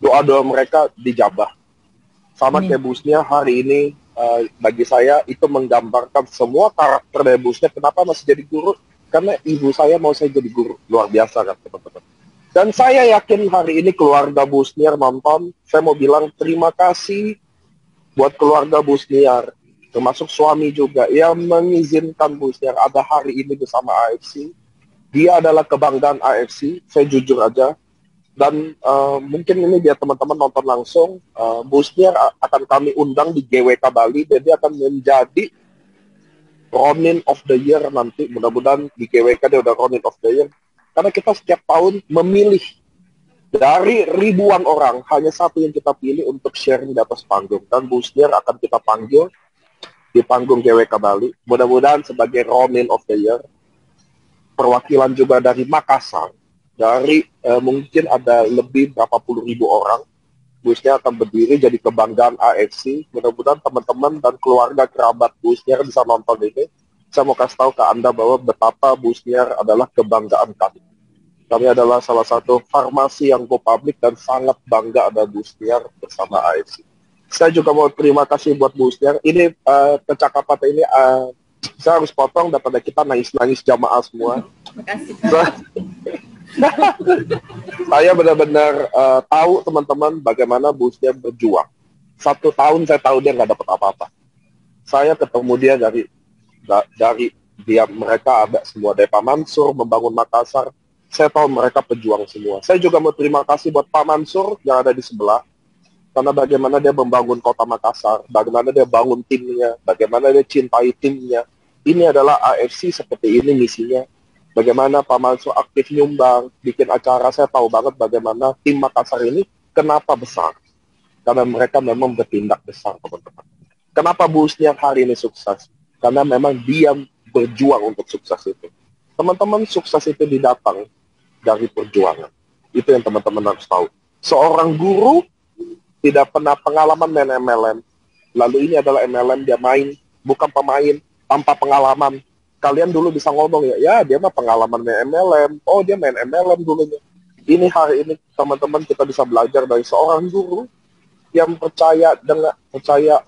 Speaker 1: doa-doa mereka dijabah. Sama kayak Bu Sniar, hari ini bagi saya itu menggambarkan semua karakter dari Bu Sniar. Kenapa masih jadi guru? Karena ibu saya mau saya jadi guru. Luar biasa kan teman-teman. Dan saya yakin hari ini keluarga Bu Sniar nonton. Saya mau bilang terima kasih buat keluarga Bu Sniar, termasuk suami juga yang mengizinkan Bu Sniar ada hari ini bersama AFC. Dia adalah kebanggaan AFC, saya jujur aja. Dan mungkin ini biar teman-teman nonton langsung, Bu Sniar akan kami undang di GWK Bali, dan dia akan menjadi Ronin of the Year nanti. Mudah-mudahan di GWK dia udah Ronin of the Year. Karena kita setiap tahun memilih dari ribuan orang, hanya satu yang kita pilih untuk sharing di atas panggung. Dan Bu Sniar akan kita panggil di panggung GWK Bali. Mudah-mudahan sebagai Ronin of the Year. Perwakilan juga dari Makassar, dari mungkin ada lebih berapa puluh ribu orang. Bu Sniar akan berdiri jadi kebanggaan AFC. Mudah-mudahan teman-teman dan keluarga kerabat Bu Sniar bisa nonton ini. Saya mau kasih tahu ke Anda bahwa betapa Bu Sniar adalah kebanggaan kami. Kami adalah salah satu farmasi yang go public dan sangat bangga ada Bu Sniar bersama AFC. Saya juga mau terima kasih buat Bu Sniar. Ini percakapan ini saya harus potong daripada kita nangis-nangis jamaah semua.
Speaker 3: Makasih.
Speaker 1: Saya benar-benar tahu teman-teman bagaimana Bu Sniar berjuang. 1 tahun saya tahu dia nggak dapat apa-apa. Saya ketemu dia dari mereka ada semua dari Pak Mansur membangun Makassar. Saya tahu mereka pejuang semua. Saya juga mau terima kasih buat Pak Mansur yang ada di sebelah. Karena bagaimana dia membangun kota Makassar, bagaimana dia bangun timnya, bagaimana dia cintai timnya. Ini adalah AFC seperti ini misinya. Bagaimana Pak Mansur aktif nyumbang, bikin acara. Saya tahu banget bagaimana tim Makassar ini kenapa besar. karena mereka memang bertindak besar, teman-teman. Kenapa Busniar hari ini sukses? Karena memang dia berjuang untuk sukses itu. Teman-teman, sukses itu didatang dari perjuangan. Itu yang teman-teman harus tahu. Seorang guru tidak pernah pengalaman main MLM. Lalu ini adalah MLM, dia main, bukan pemain, tanpa pengalaman. Kalian dulu bisa ngomong ya dia mah pengalaman main MLM. Oh, dia main MLM dulunya. Ini hari ini teman-teman kita bisa belajar dari seorang guru yang percaya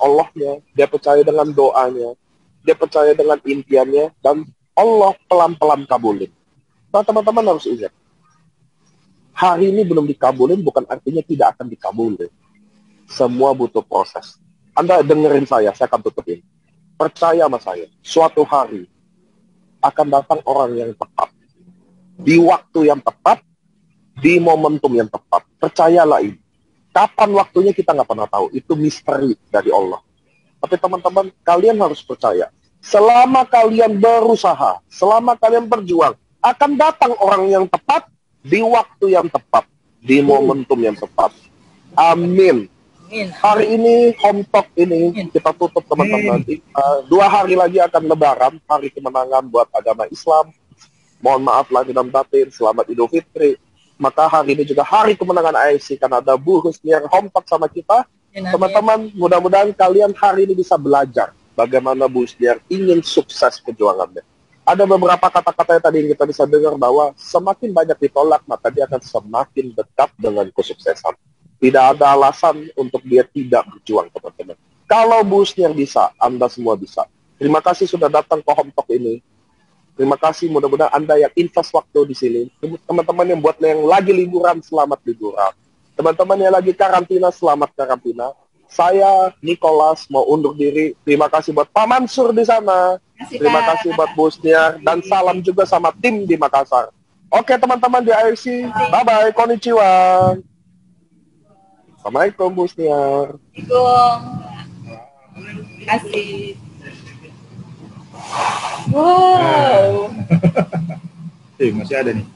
Speaker 1: Allahnya, dia percaya dengan doanya, dia percaya dengan impiannya, dan Allah pelan-pelan kabulin. Nah, teman-teman harus ingat, hari ini belum dikabulin bukan artinya tidak akan dikabulin. Semua butuh proses. Anda dengerin saya akan tutupin. Percaya sama saya, suatu hari akan datang orang yang tepat. Di waktu yang tepat, di momentum yang tepat. Percayalah ini. Kapan waktunya kita nggak pernah tahu. Itu misteri dari Allah. Tapi teman-teman, kalian harus percaya. Selama kalian berusaha, selama kalian berjuang, akan datang orang yang tepat, di waktu yang tepat, di momentum yang tepat. Amin. Hari ini, Home Talk ini, kita tutup teman-teman. 2 hari lagi akan Lebaran, hari kemenangan buat agama Islam. Mohon maaf lahir dan batin, selamat Idul Fitri. Maka hari ini juga hari kemenangan AFC, karena ada Bu Busniar Home Talk sama kita. Teman-teman, mudah-mudahan kalian hari ini bisa belajar bagaimana Bu Busniar ingin sukses perjuangannya. Ada beberapa kata-kata yang tadi kita bisa dengar bahwa semakin banyak ditolak, maka dia akan semakin dekat dengan kesuksesan. Tidak ada alasan untuk dia tidak berjuang, teman-teman. Kalau Bu Busniar bisa, Anda semua bisa. Terima kasih sudah datang ke Home Talk ini. Terima kasih, mudah-mudahan Anda yang invest waktu di sini. Teman-teman yang buat yang lagi liburan, selamat liburan. Teman-teman yang lagi karantina, selamat karantina. Saya, Nicholas, mau undur diri. Terima kasih buat Pak Mansur di sana. Terima kasih buat Busniar. Dan salam juga sama tim di Makassar. Oke, teman-teman di AFC. Bye-bye. Konnichiwa. Assalamualaikum, Busniar.
Speaker 3: Terima kasih. Wow.
Speaker 6: Masih ada nih.